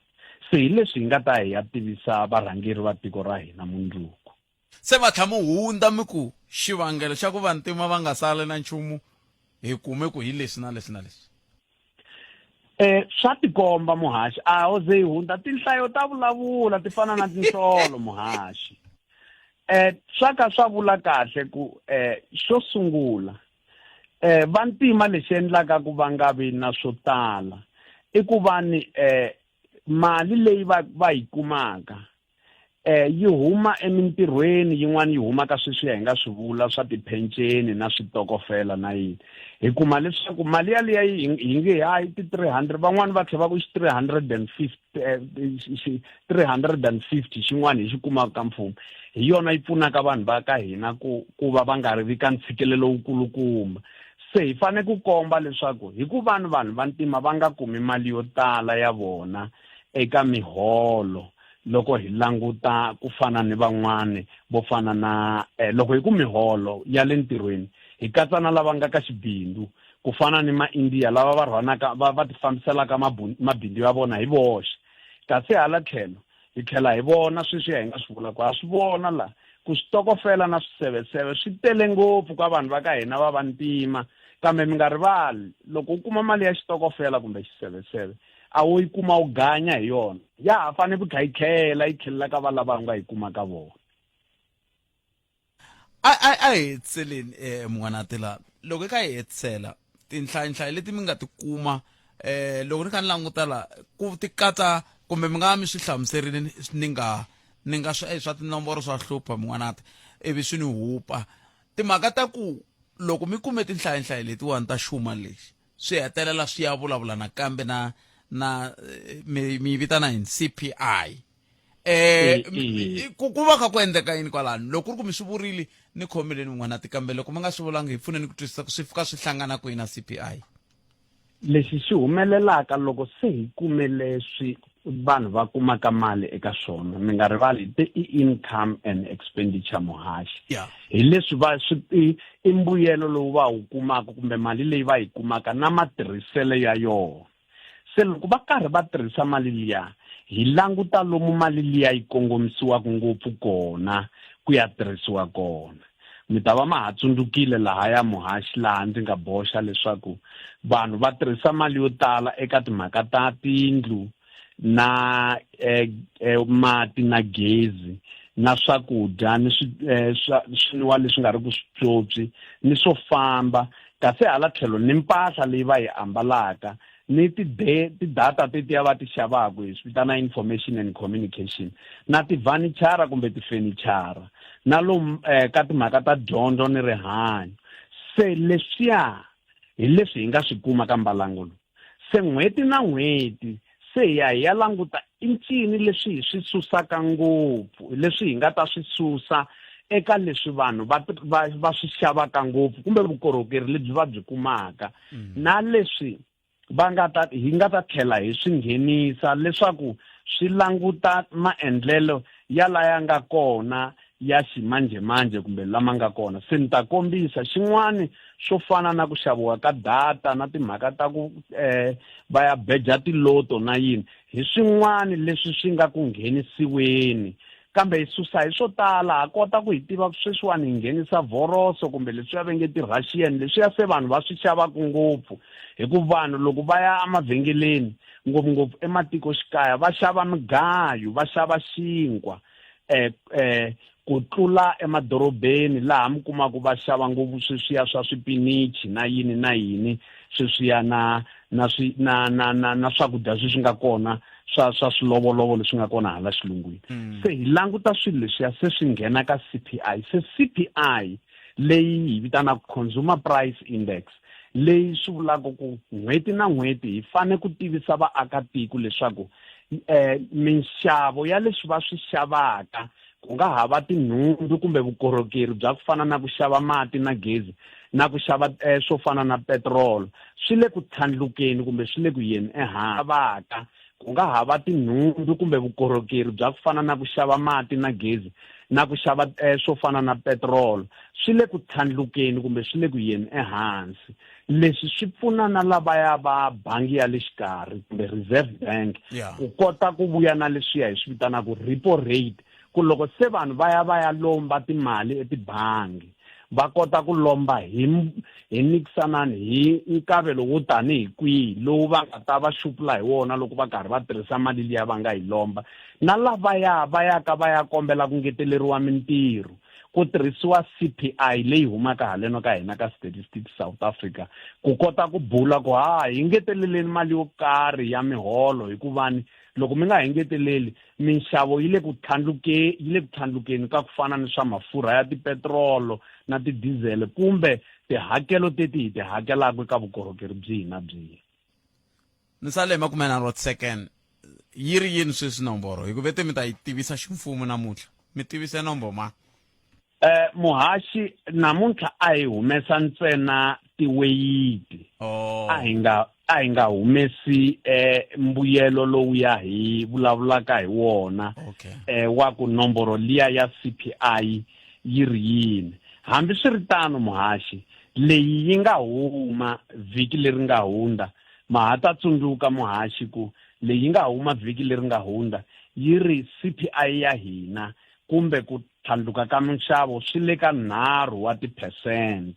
Se hi leswi hi nga ta hi ya tivisa varhangeri va tiko ra hina mundzuku. Se va tlhamu hunda mi ku xivangelo xa ku vantima va nga sali na nchumu hi kume ku hi leswi na leswi na leswi. Swa tikomba muhaxi a ho ze hi hunda tinhlayo ta vulavula ti fana na tinhlolo muhaxi. Swa ka swa vula kahle ku xo sungula vantima lexi endlaka ku va nga vi na swo tala i ku va ni mali leyi va yi kumaka yi huma emintirhweni yin'wana yi huma ka sweswi hi nga swi vula swa tipenceni na switokofela na yini. Hi kuma leswaku mali yaliya hi nge hayi ti-300 van'wani va tlhela va ku 350 xin'wana hi xi kumaka ka mfumo hi yona yi pfunaka vanhu va ka hina ku va va nga ri ka ntshikelelo wukulukumba. Se hi fanele ku komba leswaku hi ku vanhu vantima va nga kumi mali yo tala ya vona eka miholo loko hi languta ku fana ni van'wani vo fana na loko hi ku miholo ya le ntirhweni hi katsa na lava nga ka xibindu ku fana ni ma-India lava va rhwanaka va ti fambiselaka mabindzu ya vona hi voxe. Kasi hala tlhelo hi tlhela hi vona sweswi hi nga swi vulaka ha swi vona la ku switokofela na swiseveseve swi tele ngopfu ka vanhu va ka hina va vantima. Kambe mi nga rivali loko u kuma mali ya xitokofela kumbe xiseveseve a wu yi kuma u ganya hi yona ya ha fanele ku tlha yi tlhelela ka valava nga yi kuma ka vona. A hi hetseleni N'wanatela loko hi ka hi hetisela tinhlayo leti mi nga ti kuma loko ni kha ni languta la ku ti katsa kumbe mi nga mi swi hlamuserile ni nga swa tinomboro swa hlupha N'wanata ivi swi ni hupa timhaka ta ku loko mi kume tinhlayo letiwani ta xuma lexi swi hetelela swi ya vulavula nakambe na na mi vitana hi CPI ku va kha ku endleka yini kwalano loko ku ri ku mi swi vurile ni khomeleni n'wana tikambe loko mi nga swi vulangi hi pfuneni ku twisisa ku swi fika swi hlangana kwihi na CPI. Lexi xi humelelaka loko se hi kumele swi vanhu va kumaka mali eka swona mi nga rivali income and expenditure muhaxi hi leswi va swi i mbuyelo lowu va wu kumaka kumbe mali leyi va yi kumaka na matirhiselo ya yona. Se loko va karhi va tirhisa mali liya hi languta lomu mali liya yi kongomisiwaka ngopfu kona ku ya tirhisiwa kona. Mi ta va ma ha tsundzukile laha ya muhaxi laha ndzi nga boxa leswaku vanhu va tirhisa mali yo tala eka timhaka ta tindlu na mati na gezi na swakudya ni swin'wana leswi nga ri ku switswotswi ni swo famba kasi hala tlhelo ni mpahla leyi va yi ambalaka ni tidata tetiya va ti xavaka hi swi vitana information and communication na tivhanichara kumbe tifenichara na lomu ka timhaka ta dyondzo ni rihanyo. Se leswiya hi leswi hi nga swi kuma ka mbalango lowu. Se n'hweti na n'hweti se hi ya languta i ncini leswi hi swi susaka ngopfu leswi hi nga ta swi susa eka leswi vanhu va swi xavaka ngopfu kumbe vukorhokeri lebyi va byi kumaka na leswi hi nga ta tlhela hi swi nghenisa leswaku swi languta maendlelo ya laya nga kona ya ximanjhemanjhe kumbe lama nga kona. Se ni ta kombisa xin'wana swo fana na ku xaviwa ka data na timhaka ta ku va ya beja tiloto na yini hi swin'wana leswi swi nga ku nghenisiweni kambe hi susa hi swo tala ha kota ku hi tiva sweswiwani hi nghenisa voroso kumbe leswiya va nge ti-Russian leswiya se vanhu va swi xavaka ngopfu hikuva vanhu loko va ya emavhengeleni ngopfungopfu ematikoxikaya va xava migayo va xava xinkwa ku tlula emadorobeni laha mi kumaka va xava ngopfu sweswiya swa swipinichi na yini sweswiya na swakudya leswi nga kona swa swilovolovo leswi nga kona hala xilungwini. Se hi languta swilo leswiya se swi nghena ka CPI. Se CPI leyi hi vitanaka Consumer Price Index leyi swi vulaka ku n'hweti na n'hweti hi fane ku tivisa vaakatiko leswaku minxavo ya leswi va swi xavaka ku nga hava tinhundzu kumbe vukorhokeri bya ku fana na ku xava mati na gezi na ku xava swo fana na petrol swi le ku tlhandlukeni kumbe swi le ku yeni ehansi ku nga hava tinhundzu kumbe vukorhokeri bya ku fana na ku xava mati na gezi na ku xava swo fana na petrol swi le ku tlhandlukeni kumbe swi le ku yeni ehansi. Leswi swi pfuna na lavaya va bangi ya le xikarhi kumbe Reserve Bank ku kota ku vuya na leswiya hi swi vitanaka repo rate ku loko se vanhu va ya lomba timali etibangi va kota ku lomba hi nikisanani hi nkavelo wo tanihi kwihi lowu va nga ta va xupula hi wona loko va karhi va tirhisa mali liya va nga yi lomba na lavaya va ya kombela ku ngeteleriwa mintirho ku tirhisiwa CPI leyi humaka haleno ka hina ka Statistics South Africa ku kota ku bula ku hi ngeteleleni mali yo karhi ya miholo hikuva loko mi nga hi ngeteleli minxavo yi le ku tlhandlukeni ka ku fana ni swa mafurha ya tipetrolo na tidizele kumbe tihakelo teti hi ti hakelaka eka vukorhokeri byihi na byihi. Ni sale makumenharhu second yi ri yini sweswi nomboro hi ku vete mi ta yi tivisa ximfumo namuntlha mi tivise nomboro ma muhaxi namuntlha a hi humesa ntsena tiweyiti a hi nga humesi mbuyelo lowu ya hi vulavulaka hi wona wa ku nomboro liya ya CPI yi ri yini. Hambi swi ri tano muhaxi leyi yi nga huma vhiki leri nga hundza ma ta tsundzuka muhaxi ku leyi nga huma vhiki leri nga hundza yi ri CPI ya hina kumbe ku tlhandluka ka minxavo swi le ka 9%.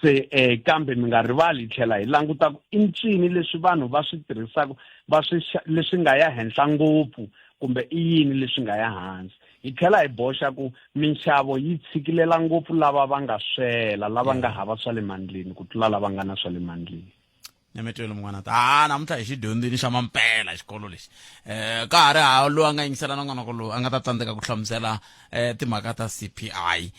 Se kambe mi nga rivali hi tlhela hi languta ku i ncini leswi vanhu va swi tirhisaka leswi nga ya henhla ngopfu kumbe i yini leswi nga ya hansi. Hi tlhela hi boxa ku minxavo yi tshikilela ngopfu lava va nga swela lava nga hava swa le mandleni ku tlula lava nga na swa le mandleni. Nyametelo mungwana namuntlha hi xidyondzini xa mampela xikolo lexi ka ha ri ha lo anga yingisela na n'wana kolo anga ta tsandzeka ku hlamusela timhaka ta CPI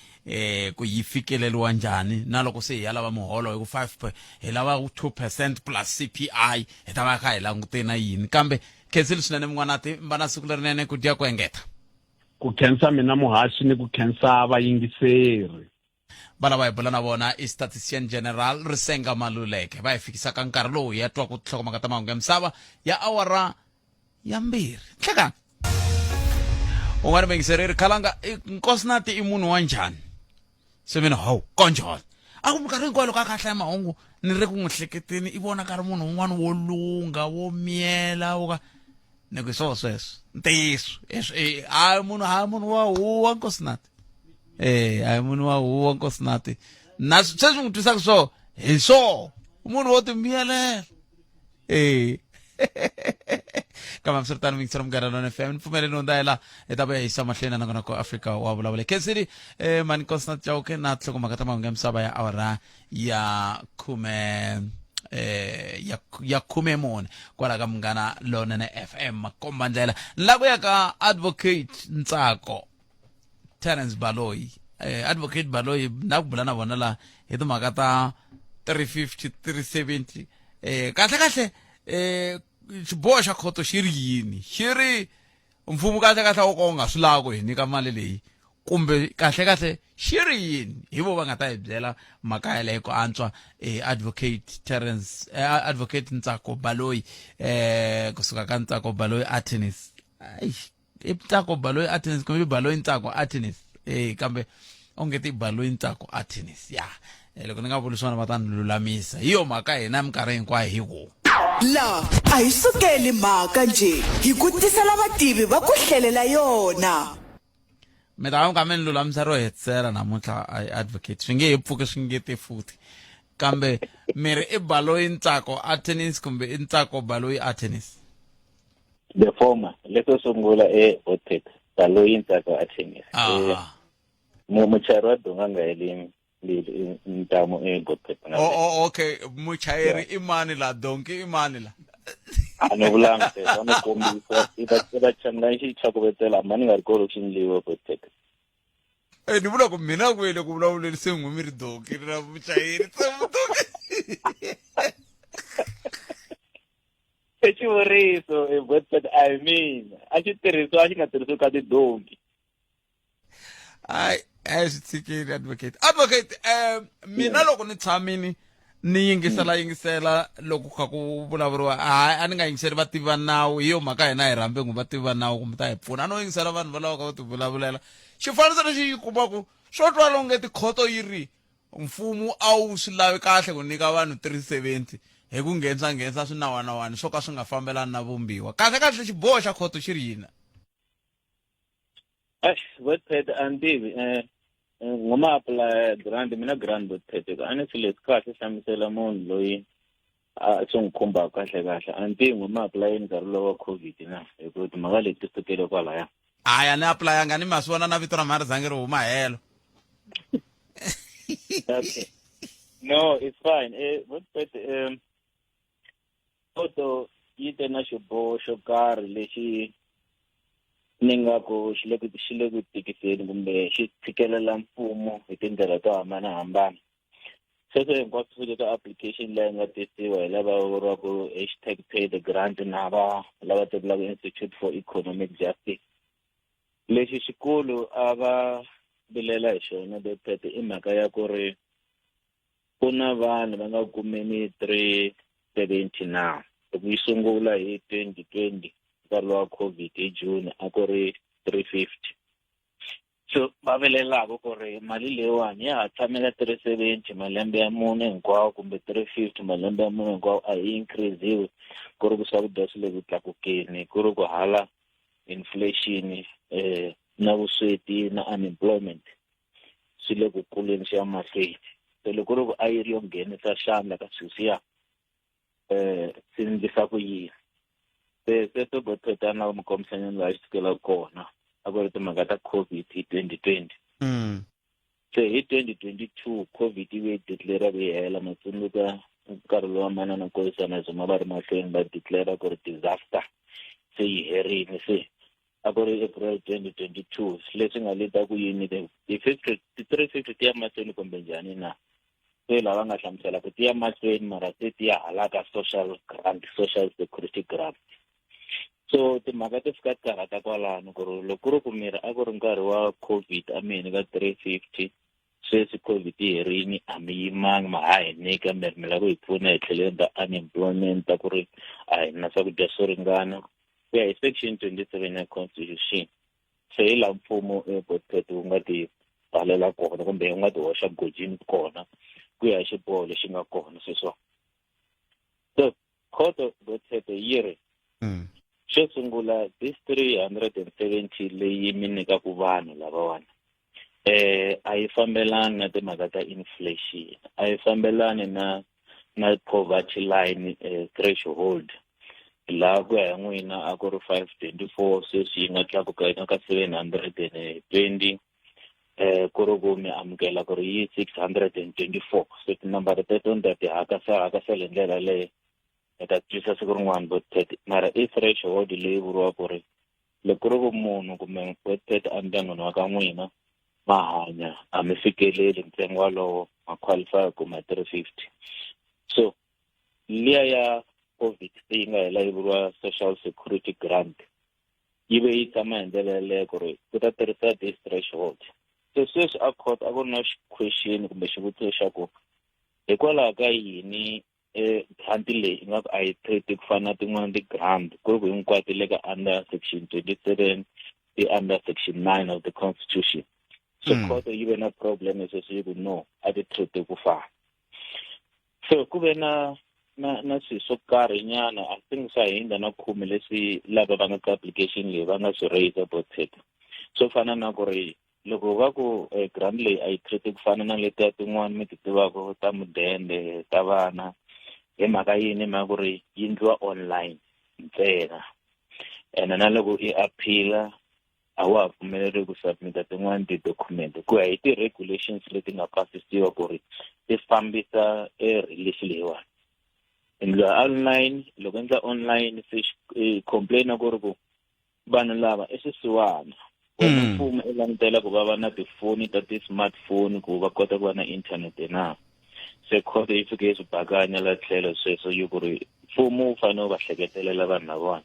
ku yi fikeleliwa njhani na loko se hi ya lava muholo hi ku 5 hi lava 2% plus CPI hi ta va kha hi langute na yini kambe khensile swinene mungwanati mba na siku lerinene ku dya ku engeta ku khensa mina muhaxi ni ku khensa vayingiseri bana va hi bula na vona i statistician general Risenga Maluleke va hi fikisa ka nkarhi lowu ya twa ku tlhokomaka ta mahungu ya misava ya awara ya mbirhi hlekani u nga ri vengisereri khalanga Nkosinathi i munhu wa njhani se mina hawu kanjhani a ku minkarhi hinkwayo loko a kha hlaya mahungu ni ri ku n'wi hleketeni i vona ka ri munhu un'wana wo lunga wo miyela wo ka ni ku sweswo ntiyiso hayi munhu wa huwa Nkosinathi hayi munhu wa huwa Nkosinathi na sweswi n'wi twisaka swo hi swo munhu wo timiyelela kama msirtani mingisera mgarano FM nifumele nondayela etaba ya isa mahlena nangona ko Africa wa vulavule kesiri mani Nkosinathi Chauke na tlhokomaka ta mahungu ya misava ya awara ya khume mune kwala ka Munghana Lonene FM makomba ndlela laku ya ka advocate Ntsako Terence Baloyi advocate Baloyi na ku bula na vona la hi timhaka ta 350 370 kahle xiboho xa khoto xi ri yini xi ri mfumo kahle wo ka wu nga swi lavi ku hi nyika mali leyi kumbe kahle xi ri yini hi vo va nga ta hi byela mhaka yaleyo ku antswa advocate Ntsako Baloyi kusuka ka Ntsako Baloyi Attorneys i Ntsako Baloyi Attorneys kumbe Baloyi Ntsako Attorneys kambe ongeti Baloyi Ntsako Attorneys ya loko ni nga vuli swona va ta ni lulamisa hi yo mhaka hina minkarhi hinkwayo hi ku la a hi sukeli mhaka nje hi ku tisela vativi va ku hlelela yona mi ta ka mi ni lulamisa ro hetisela namuntlha advocate swi nge he pfuki swi ngeti futhi kambe miri i Baloyi Ntsako Attorneys kumbe i Ntsako Baloyi Attorneys the former leto sungula Botpet Baloyi Ntsako Attorneys muchayeri wa donga nga helini ntamo Botpet okay muchayeri i mani la donki i mani la ano vulanga se vano kombisa ita changa xi chakuvetela mani nga ri kolo xinliwa Botpet ni vula ku mina kwele ku vulavulelise n'wi mi ri donki ra muchayeri xivuriso Botpet I mean a xi nga tirhisiwi ka tidonki swi tshikile advocate mina loko ni tshamini ni yingisela loko kha ku vulavuriwa a ni nga yingiseli vativi va nawu hi yo mhaka hina hi rhambe n'wi vativi va nawu kumbe ta hi pfuna a no yingisela vanhu va lavaka va ti vulavulela xifaniso lexi yi kumaku swo twa longe tikhoto yi ri mfumo a wu swi lavi kahle ku nyika vanhu 370 hi ku nghenisa swinawanawani swo ka swi nga fambelani na vumbiwa kahle xiboho xa khoto xi ri yina Botpet antivi ngoma apply grant mina grant Botpet honestly it's kahle hlamusela munhu loyi a swi n'wi khumbaka kahle antivi ngoma apply nkarhi lowa COVID na hikuva timhaka leti sukele kwalaya aya ni applyanga ni ma swi vona na vito ra mhari zangi ri huma helo okay no it's fine Botpet photo yi te na xiboho xo karhi lexi ni nga ku xi le ku tikiseni kumbe xi tshikelela mfumo hi tindlela to hambanahambana sweswo hinkwaswo swi le ka application leyi nga tisiwa hi lava vuriwaka #pay the grant na lava tirhelaka Institute for Economic Justice lexi xikulu a va vilela hi xona Botpet i mhaka ya ku ri ku na vanhu va nga kumeni 370 now loko yi sungula hi 2020 nkarhi wa COVID hi June a ku ri 350 so va velelaka ku ri mali leyiwani ya ha tshamela 370 malembe ya mune hinkwawo kumbe 350 malembe ya mune hinkwawo a yi increasiwi ku ri ku swakudya swi le ku tlakukeni ku ri ku hala inflation na vusweti na unemployment swi le ku kuleni xi ya mahlweni so loko ri ku a yi ri yo nghenisa xandla ka swisiya swi ndlisa ku yini se Botpet na mukomisanyani la xi sukela kona a ku ri timhaka ta COVID hi 2020 se hi 2022 COVID yi declare yi hela matsundzuka nkarhi lowu wa manana Nkolisana Zuma va ri mahlweni va declare ku ri disaster se yi herile se a ku ri April 2022 leswi nga leta ku yini ti 350 ti ya mahlweni kumbe njhani na se lava nga hlamusela ku ti ya mahlweni mara se ti ya halaka social security grant. So timhaka ti fika ti karhata kwalano ku ri loko ku ri ku miri a ku ri nkarhi wa COVID a mi hini ka 350 sweswi COVID yi herini a mi yimangi ma ha hi nyika mi lava ku hi pfuna hi tlheleni ta unemployment ta ku ri a hi na swakudya swo ringana ku ya hi section 27 ya constitution se hi la mfumo Botphet wu nga ti pfalela kona kumbe wu nga ti hoxa gojini kona ku ya hi xiboho lexi nga kona sweswo. So khoto Botphet yi ri xo sungula this 370 leyi mi nyikaku vanhu lavawani a yi fambelani na timhaka ta inflation, a yi fambelani na poverty line threshold laha ku ya hi n'wina a ku ri 524 sweswi yi nga tlakuka eka ka 720 ku ri ku mi amukela ku ri yi 624 so tinambara teto ni ta ti hakasela hi ndlela leyo ni ta twisa siku rin'wana Botphet mara i threshold leyi vuriwa ku ri loko ku ri ku munhu kumbe Botphet a ndyangwini wa ka n'wina ma hanya a mi fikeleli ntsengo walowo ma qualify ku ma 350 so liya ya COVID leyi nga hela yi vuriwa social security grant yi ve yi tshama hi ndlela yaleyo ku ri ku ta tirhisa this threshold. So sweswi a court a ku ri na question kumbe xivutiso xa ku hikwalaho ka yini grant leyi ingaku a yi treat ku fana na tin'wana ti-grant ku ri ku hinkwato le ka under section 27 ti under section 9 of the constitution. So court yi ve na problem sweswi yi ku no a ti treat ku fana. So ku ve na swilo swo karhi nyana I think swa hundza na 10 leswi lava va nga ka application leyi va nga swi raise Botphet swo fana na ku ri loko va ku grant leyi a yi treat ku fana na letiya tin'wana mi ti tivaka ta mudende ta vana hi mhaka yini mhaka ku ri yi endliwa online ntsena ene na loko i appeal a wa ha pfumeleriwi ku submita tin'wana ti-document ku ya hi ti-regulations leti nga pasisiwa ku ri ti fambisa relation leyiwani endliwa online loko endla online se complain ku ri ku vanhu lava i swisiwana mfumo i langutela ku va va na tifoni ta ti-smartphone ku va kota ku va na inthanete na se court yi fike yi swi bakanya la tlhelo sweswo yi ku ri mfumo wu fanele wu va hleketelela vanhu lavona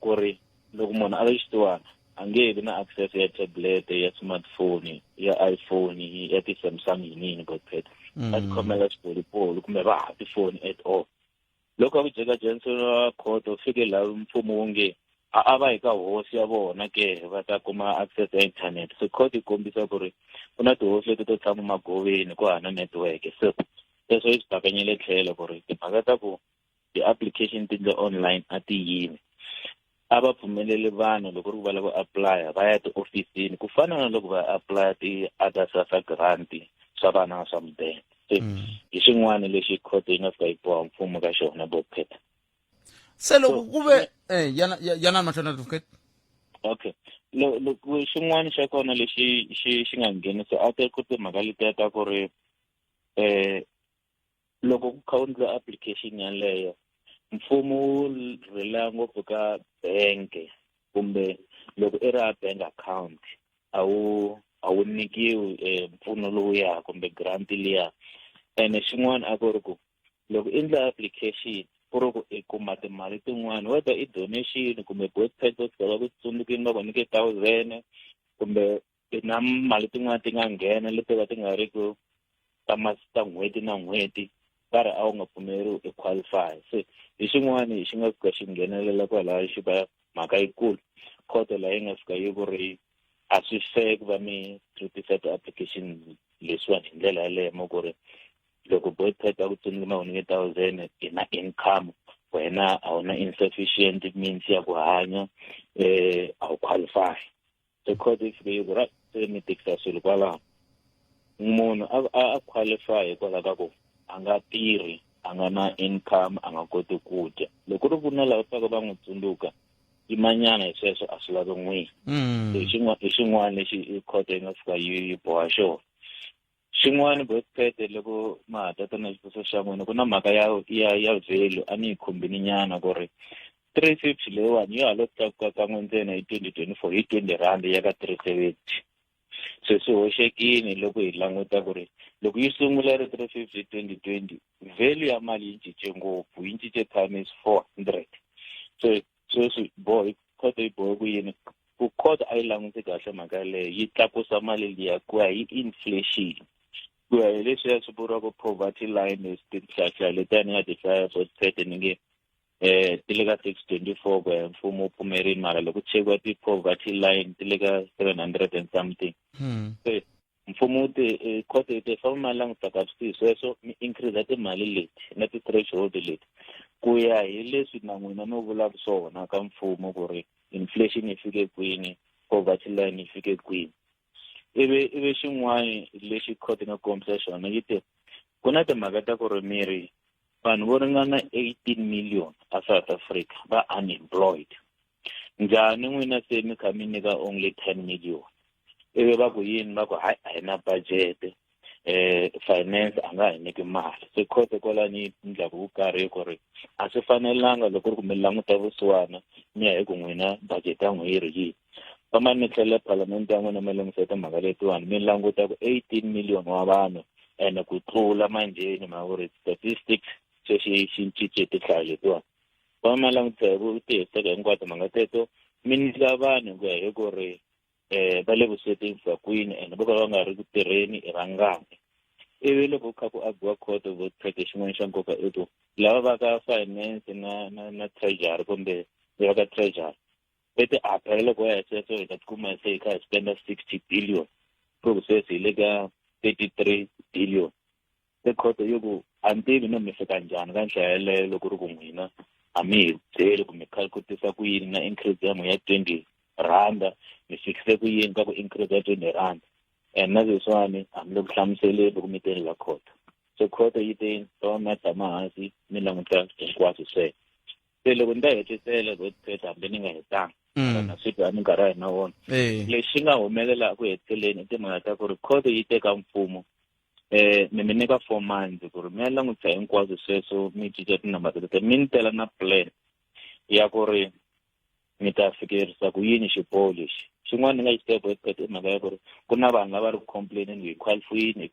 ku ri loko munhu a ri xisiwana a nge vi na access ya tablet ya smartphone ya iPhone ya ti-Samsung yinini Botphet a ti khomela xipolipoli kumbe va ha tifoni at all loko a ku jekajeriseriwa court u fike laha mfumo wu nge a va hi ka hosi ya vona ke va ta kuma access ya internet so court yi kombisa ku ri ku na tihosi leti to tshama magoveni ku hana network so leswo yi swi bakanyele tlhelo ku ri timhaka ta ku ti-application ti ndle online a ti yini a va pfumeleli vanhu loko ri ku va lava ku apply va ya tiofisini ku fana na loko va apply ti-other swa grant swa vana swa mudende se hi xin'wana lexi court yi nga fika yi boha mfumo ka xona Botphet. Se loko ku ve yana mahlweni advocate okay loko xin'wana xa kona lexi xi nga nghenisa a ku timhaka letiya ta ku ri loko ku kha application yaleyo mfumo wu rhela ngopfu ka bank kumbe loko i ri a bank account a wu nikiwi mpfuno lowuya kumbe grant liya ene xin'wana a ku ri ku loko i endla application ku ri ku i kuma timali tin'wana whether i donation kumbe Botphet va fika va ku tsundzukini va ku nyike 1,000 kumbe na mali tin'wana ti nga nghena leti va ti nga ri ku ta n'hweti na n'hweti karhi a wu nga pfumeleriwi i qualify se hi xin'wana xi nga fika xi nghenelela kwalaho xi va mhaka yikulu court laha yi nga fika yi ku ri a swi fair ku va mi treatisa ti-application leswiwani hi ndlela yaleyo mo ku ri loko Botphet a ku tsundzuma ku nyike 1,000 i na income wena a wu na insufficient means ya ku hanya a wu qualify so court yi fike yi ku right se mi tikisa swilo kwalaho munhu a qualify hikwalaho ka ku a nga tirhi a nga na income a nga koti ku dya loko ri ku na lava saka va n'wi tsundzuka imanyana hi sweswo a swi lavi n'wini hi xin'wana lexi court yi nga fika yi boha xona xin'wana bothpete loko ma hatata na xiposo xa n'wina ku na mhaka ya value a ni yi khumbini nyana ku ri 350 leyiwani yo halo tlakuka kan'we ntsena hi 2024 hi 20 rand ya ka 370 se swi hoxekini loko hi languta ku ri loko yi sungula ri 350 2020 value ya mali yi cince ngopfu yi cince times 400 so swi bohi khoto yi bohi ku yini ku khoto a yi languti kahle mhaka leyo yi tlakusa mali liya ku ya hi inflation ku ya hi leswi ya swi vuriwaka poverty line tinhlahla letiya ni nga ti hlaya bothpete ni nge ti le ka 624 ku ya mfumo wu pfumerini mara loko chekiwa ti-poverty line ti le ka 700 and something se mfumo wu khoto yi te famba ma langutaka swi sweswo mi increase timali leti na ti-threshold leti ku ya hi leswi na n'wina no vulaka swona ka mfumo ku ri inflation yi fike kwini poverty line yi fike kwini ivi xin'wana lexi khoto nga kombisa xona yi te ku na timhaka ta ku ri miri vanhu vo ringana 18 million a South Africa va unemployed njhani n'wina se mi kha mi nyika only 10 million ivi va ku yini va ku hayi a hi na budget finance a nga hi nyiki mali se khoto kwalani ndlaku ku karhi ku ri a swi fanelanga loko ri ku mi languta vusiwana mi ya hi ku n'wina budget ya n'wi yi ri yini vama ni tlhela parliament ya n'wina mi langutisa timhaka letiwani mi languta ku 18 million wa vanhu ene ku tlula manjeni ma ku ri statistics se xi cince tihlayo letiwani vama ma langutisa hi vutiseka hinkwato mhaka teto mi nyika vanhu ku ya hi ku ri va le vuswetini bya kwini ene vo ka va nga ri ku tirheni i vangani ivi loko ku kha ku agiwa khoto vothpete xin'wana xa nkoka i ku lava va ka finance na treasury kumbe va ka treasury leti apela loko ya sweswo hi ta tikuma se hi kha hi spenda 60 billion process hi le ka 33 billion se khoto yo ku a ni tivi no mi fika njhani ka nhlayo yeleyo loko ri ku n'wina a mi hi byeli ku mi khalukutisa ku yini na increase ya n'wi ya 20 randa mi fikise ku yini ka ku increase ya 20 randa and na leswiwani a mi le ku hlamuseleni loko mi teni la khoto so khoto yi te va ma tshama hansi mi languta hinkwaswo sweswo se loko ni ta hetisela vothpete hambi ni nga hetanga na siku a ni nkarhi a hi na wona lexi nga humelela ku heteleni i timhaka ta ku ri khoto yi teka mfumo mi nyika 4 months ku ri mi ya langutisa hinkwaswo sweswo mi cinca tinambara tete mi ni tela na plan ya ku ri mi ta fikerisa ku yini xiboho lexi xin'wana ni nga xi teka vothpete i mhaka ya ku ri ku na vanhu lava ri ku complainini hi qualifyini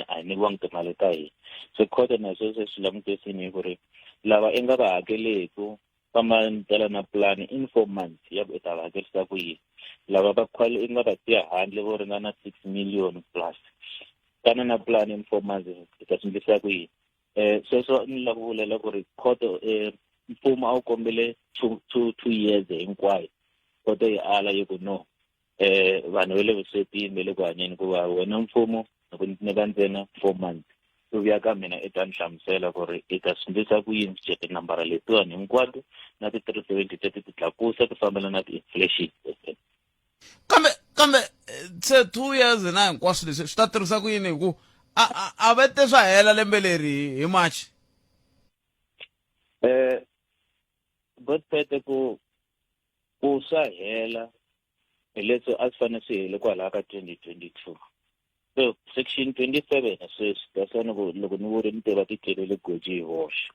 a hi nyikiwangi timali ta hina so khoto na sweswo swi langutisini hi ku ri lava i nga va hakeleku famba ni tela na plan in 4 months ya ku i ta va hakerisa ku yini lava i nga va tiya handle vo ringana 6 million plus tana na plan in 4 months i ta swi ku yini sweswo ni lava ku vulela ku ri khoto mfumo a wu kombele 2 years hinkwayo khoto yi ala yi ku no vanhu va le vuswetini va le ku hanyeni ku va wena mfumo loko ni nyika ntsena 4 months ku vuya ka mina i ta ni hlamusela ku ri i ta swi ku yini swi tinambara letiwani hinkwato na ti-370 teti ti tlakusa ti fambela na ti-inflation kambe se 2 years na hinkwaswo leswi swi ta tirhisa ku yini hi ku a va te swa hela lembe leri hi March vothpete ku swa hela hi leswo a swi fanele swi hele kwalaha ka 2022 so section 27 sweswi dasana ku loko ni vuri ni tiva tikelele goji hi voxe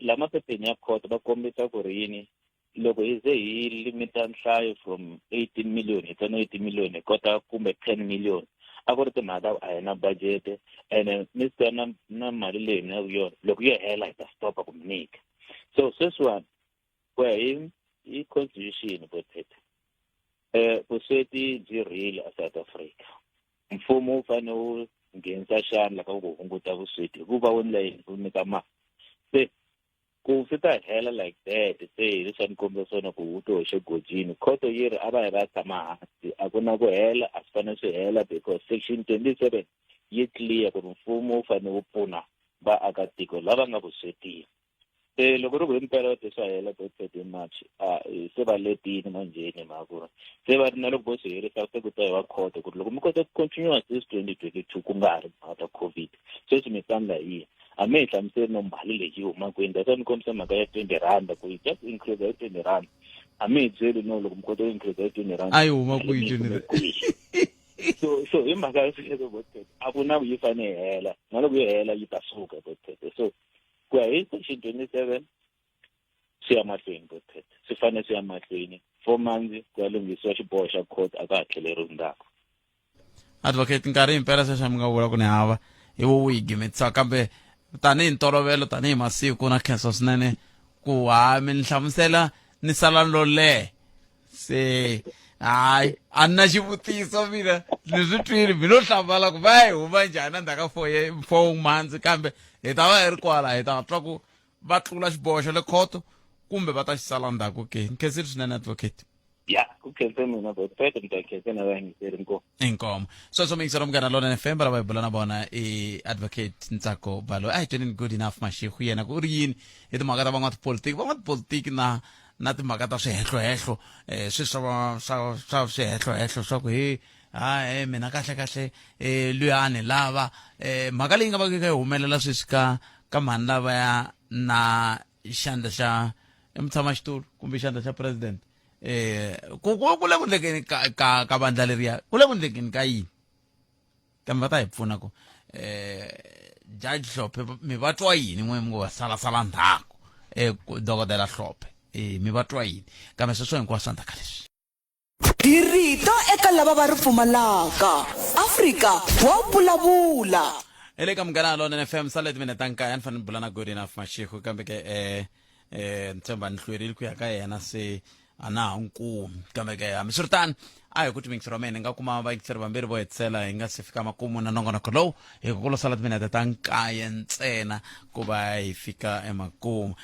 la maphepheni ya khoto va kombisa ku ri yini loko hi ze hi limita nhlayo from 18 million hi tsana 18 million hi kota kumbe 10 million a ku ri timhaka a hi na budget ene ni swi na mali leyi na yona loko yo hela hi ta stopa ku mi nyika so sweswiwani ku ya hi constitution vothpete vusweti byi rile a South Africa mfumo wu fanele wu nghenisa xandla ka ku hunguta vusweti hikuva wu ndlela wu nyika mali se ku swi ta hela like that se hi leswi a ni kombisa swona ku wu to hoxe gojini khoto yi ri a va hi va tshama hansi a ku na ku hela a swi fanele swi hela because section 27 yi clear ku ri mfumo wu fanele wu pfuna vaakatiko lava nga vuswetini se loko ri ku himpela va te swa hela vothpete March se va letini manjeni mhaka ku ri se va ri na loko vo swi herisa se ku ta hi wa khoto ku ri loko mi kota ku continue since 2022 ku nga ha ri mhaka ta COVID sweswi mi tlanga hi yini a mi hi hlamuseli no mali leyi yi huma kwini data ni kombisa mhaka ya 20 randa ku yi just increase ya 20 randa a mi hi byeli no loko mi kota ku increase ya 20 randa a yi huma kwihi 20 so hi mhaka yo sweswo bothete a ku na yi fane hela na loko yi hela yi ta suka bothete so ku ya hi section 27 swi ya mahlweni bothete swi fane swi ya mahlweni 4 months ku ya lunghisiwa xiboho xa court a ka ha tlheleriwi ndzhaku. Advocate nkarhi impela sweswo mi nga vula ku ni hava hi wo wu yi gimetisa kambe tanihi ntolovelo tanihi masiku na khensa swinene ku mi ni hlamusela ni sala lo lehe se hayi a ni na xivutiso mina ni swi twile mi lo hlamala ku va hi huma njhani endzhaku ka 4 months kambe hi ta va hi ri kwala hi ta twa ku va tlula xiboho xa le khoto kumbe va ta xi sala ndzhaku ke nkhensile swinene advocate. Ya ku khense mina bothete ni ta khense na vayingiseri inkomo sweswo mi yingisela munghana lona FM lava hi bula na vona i advocate Ntsako Balo a hi twenini good enough Mashego yena ku ri yini hi timhaka ta van'watipolitiki na timhaka ta swihehlohehlo swi swa swihehlohehlo swa ku mina kahle luya a ni lava mhaka leyi nga va ka yi humelela sweswi ka mhani lavaya na xandla xa mutshamaxitulu kumbe xandla xa president ku le ku endlekeni ka vandla leriya ku le ku endlekeni ka yini kambe va ta hi pfuna ku Judge Hlophe mi va twa yini n'we mi ngo va salasala ndzhaku dokodela Hlophe mi va twa yini kambe sweswo hinkwaswo swa ndhaka leswi hi rito eka lava va ri pfumalaka Afrika wa vulavula ele ka munghana lona FM sale timinete nkaya ni fanele bula na good enough Mashego kambe ke ntshemba ni hlwerile ku ya ka yena se a na ha nkumi kambe ke hambiswiritano a hi ku timingisi ra mina hi nga kuma vayingiseri vambirhi vo hetisela hi nga se fika makumu na nongonoko lowu hi ku sala timinete ta nkaya ntsena ku va hi fika emakumu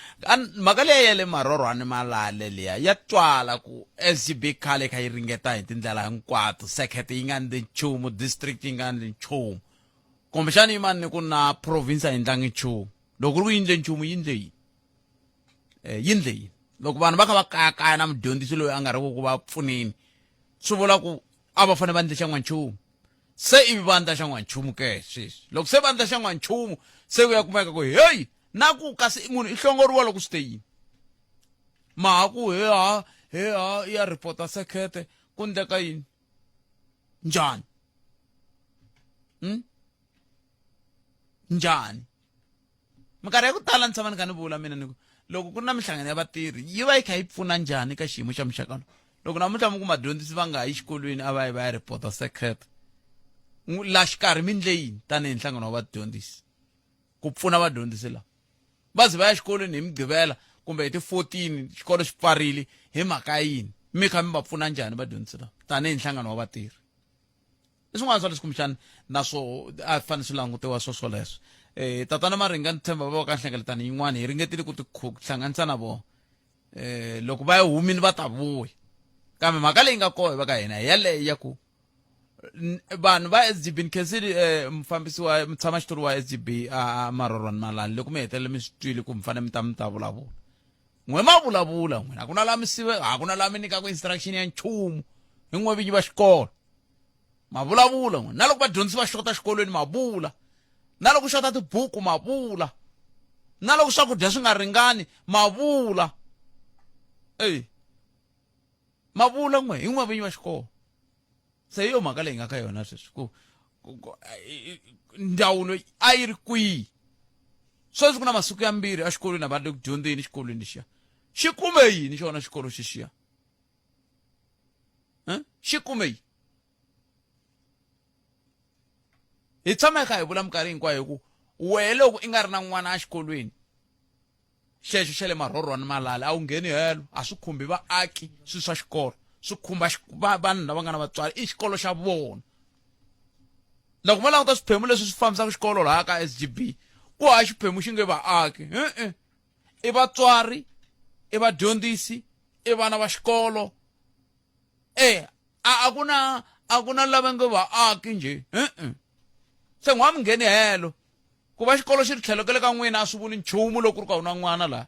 mhaka leyi ya le marorhwane malale liya ya twala ku SGB khale kha yi ringeta hi tindlela hinkwato sekete yi nga ndli nchumu district yi nga ndli nchumu kumbexani yimani ni ku na province a yi ndlangi nchumu loko ri ku yindle nchumu yindle yini yindle yini loko vanhu va kha va kayakaya na mudyondzisi loyi a nga ri ku va pfuneni swi vula ku a va fanele va ndla xa n'wanchumu se ivi va ndla xa n'wanchumu ke sweswi loko se va ndla xa n'wanchumu se ku ya kumeka ku heyi na ku kasi munhu i hlongoriwa loko swi te yini maha ku ya ripota sekete ku ndleka yini njhani njhani minkarhi ya ku tala ni tshama ni kha ni vula mina ni ku loko ku ri na mihlangano ya vatirhi yi va yi kha yi pfuna njhani ka xiyimo xa muxakano loko namuntlha mi ku madyondzisi va nga yi xikolweni a va yi va ya ripota sekete la xikarhi mi ndle yini tanihi nhlangano wa vadyondzisi ku pfuna vadyondzisi lava va ze va ya xikolweni hi mugqivela kumbe hi ti 14 xikolo xi pfarile hi mhaka yini mi kha mi va pfuna njhani vadyondzisi lava tanihi nhlangano wa vatirhi i swin'wana swa leswi kumbexana naswo a fanele swi langutiwa swoleswo tatana Maringa ni tshemba va ka nhlengeletano yin'wana hi ringetile ku tihlanganisa na vona loko va ya humini va ta vuya kambe mhaka leyi nga koho va ka hina hi yaleyo ya ku vanhu va SGB ni khensile mufambisi wa mutshamaxitulu wa SGB a Marorhwana Malani loko mi hetelela mi swi twile ku mi fanele mi ta vulavula n'we ma vulavula n'wina a ku na laha a ku na laha mi nyikaka instruction ya nchumu hi n'we vinyi va xikolo ma vulavula n'we na loko vadyondzisi va xota xikolweni ma vula na loko xota tibuku ma vula na loko swakudya swi nga ringani ma vula ma vula n'we hi n'we vinyi va xikolo se hi yo mhaka leyi nga ka yona sweswi ku ndzawulo a yi ri kwihi sweswi ku na masiku yambirhi a xikolweni a va le ku dyondzeni xikolweni lexiya xi kume yini xona xikolo xexiya xi kume yini hi tshama hi kha hi vula minkarhi hinkwayo ku wehe loko i nga ri na n'wana a xikolweni xexo xa le Marorhwana Malala a wu ngheni helo a swi khumbi vaaki swi swa xikolo swi khumba vanhu lava nga na vatswari i xikolo xa vona loko ma languta swiphemu leswi swi fambisaka xikolo laha ka SGB ku ha xiphemu xi nge vaaki i vatswari i vadyondzisi i vana va xikolo a ku na lava nge vaaki njhe se n'wa mi ngheni helo ku va xikolo xi ri tlhelo ka le ka n'wina a swi vuli nchumu loko ku ri ka u na n'wana laha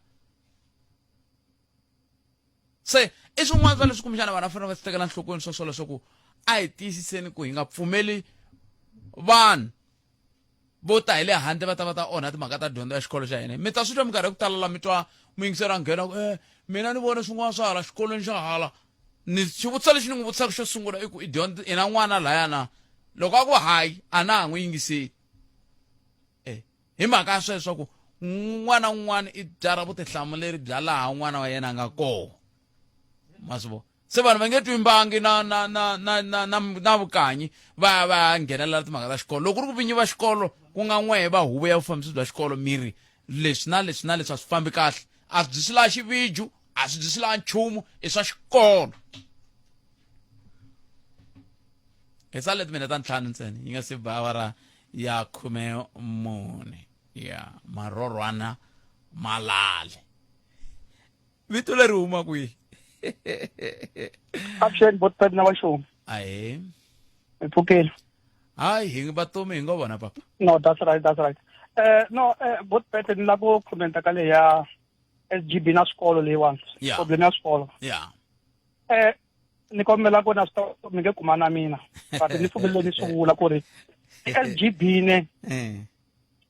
se i swin'wana swa leswi kumbexana vana fanele va swi tekela nhlokweni swoswolo swa ku a hi tiyisiseni ku hi nga pfumeli vanhu vo ta hi le handle va ta onha timhaka ta dyondzo ya xikolo xa hina mi ta swi twa minkarhi ya ku tala la mi twa muyingiseri a nghena mina ni vone swin'wana swa hala xikolweni xa hala ni xivutiso lexi ni n'wi vutisaka xo sungula i ku i dyondza ina n'wana layana loko a ku hayi a na ha n'wi yingiseli hi mhaka ya sweswo ku n'wana un'wana i byala vutihlamuleri bya laha n'wana wa yena a nga kona ma swi vona se vanhu va nge twimbangi na vukanyi va ya nghenelela timhaka ta xikolo loko ku ri ku vinyi va xikolo ku nga n'wehe va huvo ya vufambisi bya xikolo miri leswi na leswi na leswi a swi fambi kahle a swi dyisi laha xiviju a swi dyisi laha nchumu i swa xikolo hi sale timinete ta ntlhanu ntsena yi nga se ba awara ya 14 ya marorwana malale vito leri huma kwihi Action botpet na washo. Aye. Ipukile. Hayi hi batomi hi ngo bona papa. No, that's right. No, botpet ni labo commenta kale ya SGB na skolo lewan. Yeah. Problem ya skolo. Yeah. Ni kombela ko na stop mi nge kumana mina. But ni fumile ni sungula ku ri SGB ne.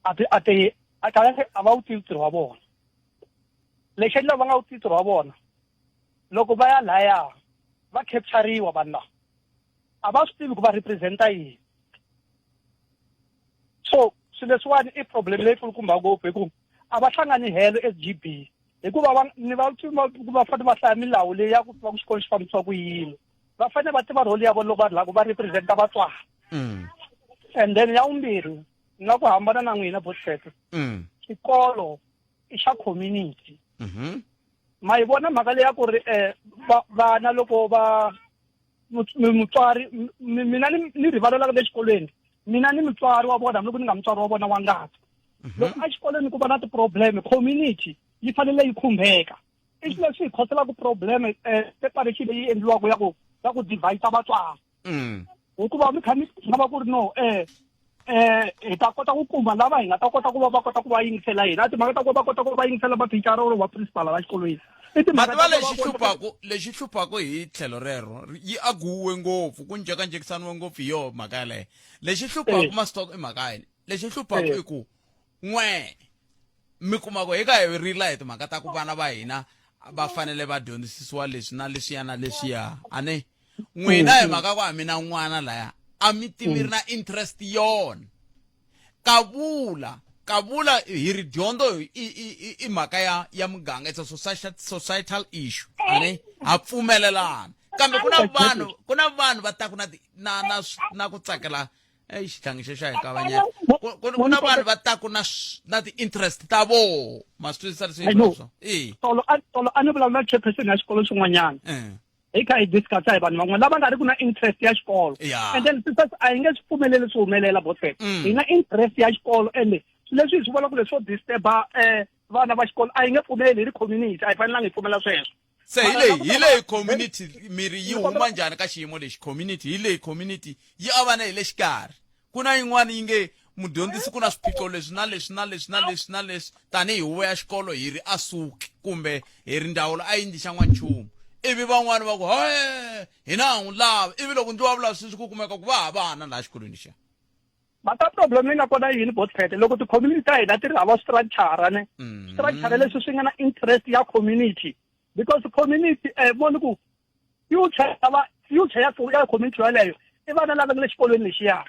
Ate ava utitiro wa bona. Lexi lava nga utitiro wa bona. Loko va ya laya va captureiwa vanhu lava a va swi tivi ku va representa yini so swilo leswiwani i problem leyi kulukumba ngopfu hi ku a va hlangani helo SGB hikuva ni va va fanele va hlaya milawu leyi ya ku va ku xikolo xi fambisiwa ku yini va fanele va tiva role ya vona loko va lava ku va representa vatswari and then ya vumbirhi na ku hambana na n'wina botset xikolo i xa community ma yi vona mhaka leyi ya ku ri vana loko va mutswari mina ni rivalelaka le xikolweni mina ni mutswari wa vona loko ni nga mutswari wa vona wa ngati loko a xikolweni ku va na ti-problem community yi fanele yi khumbeka i xilo leswi hi khoselaka problem preparation leyi endliwaka ya ku divide vatswari hikuva mi kha mi nga va ku ri no hi ta kota ku kuma lava hi nga ta kota ku va kota ku va yingisela hina a timhaka ta ku va kota ku va yingisela mathicara or va principal va xikolweni mativa lexi hluphaku hi tlhelo rero yi aguwe ngopfu ku njhekanjhekisaniwe ngopfu hi yo mhaka yaleyo lexi hluphaku masitoko i mhaka yini lexi hluphaku i ku n'we mi kumako hi ka hi rila hi timhaka ta ku vana va hina va fanele va dyondzisiwa leswi na leswiya na leswiya a ne n'wina hi mhaka ku a mina n'wana laya a mi tivi ri na interest yona kavula hi ri dyondzo i mhaka ya muganga it's a societal issue ane ha pfumelelana kambe ku na vanhu va taku na ku tsakela xihlangi xexa hi kavanyela ku na vanhu va taku na ti-interest ta vo ma swi twisisa leswi tolo a ni vulavula chairperson ya xikolo xin'wanyana hi kha hi discussa hi vanhu van'wana lava nga ri ku na interest ya xikolo and then sisters a hi nge swi pfumeleli swi humelela botset hi na interest ya xikolo ende leswi hi swi vona ku leswo disturba vana va xikolo a hi nge pfumeli hi ri community a hi fanelanga hi pfumela sweswo se hi leyi community miri yi huma njhani ka xiyimo lexi community hi leyi community yi avana hi le xikarhi ku na yin'wana yi nge mudyondzisi ku na swiphiqo leswi tanihi huvo ya xikolo hi ri asuki kumbe hi ri ndzawulo a yi ndli xa n'wanchumu ivi van'wana va ku hina ha n'wi lava ivi loko ndzi vulavula sweswi ku kumeka ku va ha vana laha xikolweni xa mata problem leyi nga kona yini botset loko ti-community ta hina ti ri hava structure ne structure leswi swi nga na interest ya community because community voni ku future ya community yaleyo i vana lava nge le xikolweni lexiya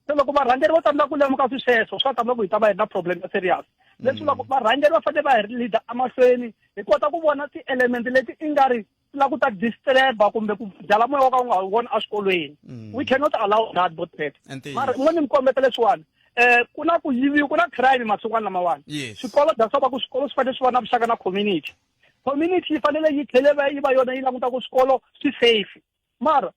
se loko varhangeri vo tsandzeka ku lemuka swi sweswo swa tsandzeka ku hi ta va hi na problem ya serious leswi loko varhangeri va fanele va hi leader emahlweni hi kota ku vona ti-element leti i nga ri la ku ta disturba kumbe ku byala moya wa ka u nga vona exikolweni we cannot allow that botset mara n'wini mi kombeta leswiwani ku na ku yiviwa ku na crime masikwani lamawani swikolo bya swa va ku swikolo swi fanele swi va na vuxaka na community yi fanele yi tlhele yi va yona yi languta ku swikolo swi safe mara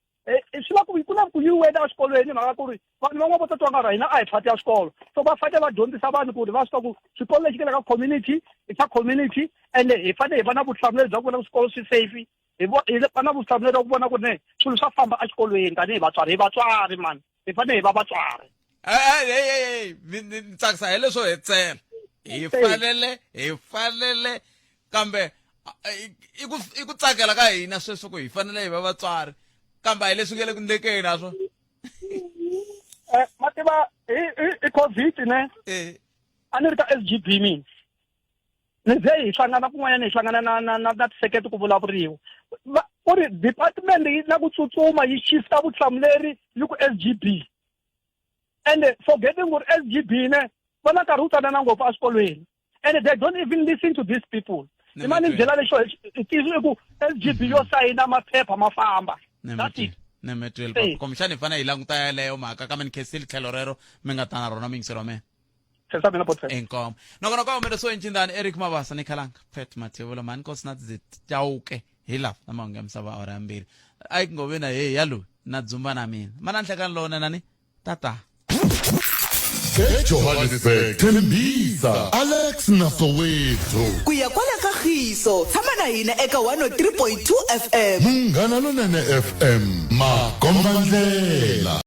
swi la ku na ku yiwela exikolweni mhaka ku ri vanhu van'wana vo tatwa nga hina a hi phati ya swikolo so va fanele va dyondzisa vanhu ku ri va swi tiva ku swikolo lexi ka community i xa community ende hi fanele hi va na vutihlamuleri bya ku vona ku swikolo swi safe hi va na vutihlamuleri bya ku vona ku ne swilo swa famba exikolweni tanihi vatswari mani hi fanele hi va vatswari ni tsakisa hi leswo hi tsela hi fanele kambe i ku tsakela ka hina sweswo ku hi fanele hi va vatswari kambe hi leswi nge le ku ndlekeni naswo mativa i covid ne a ni ri ka SGB mina ni ze hi hlangana kun'wanyana hi hlangana na tisekete ku vulavuriwa ku ri department yi na ku tsutsuma yi shifta vutihlamuleri yi ku SGB and forgetting ku ri SGB ne va na nkarhi wu tsanana ngopfu eswikolweni and they don't even listen to these people imani byela lexo hi ku SGB yo sayina maphepha ma famba that's it nemetwel komishani fana hi languta yaleyo mhaka ka mi khesile tlhelo rero mi nga ta na rona mingiselo me enkomo noko mero so injindani Eric Mabasa ni khalanga phet Mathebula mani kosi nathi zitjawuke hilapha nama ngemsaba ora yambili ayi ngobe na hey yalo nadzumba na mina mana nhlekani lona nani tata eJohannesburg Thembisa Alex Nasowethu kuya kwala kagiso tshama na hina eka 103.2 FM Munghana Lonene FM Magombandlela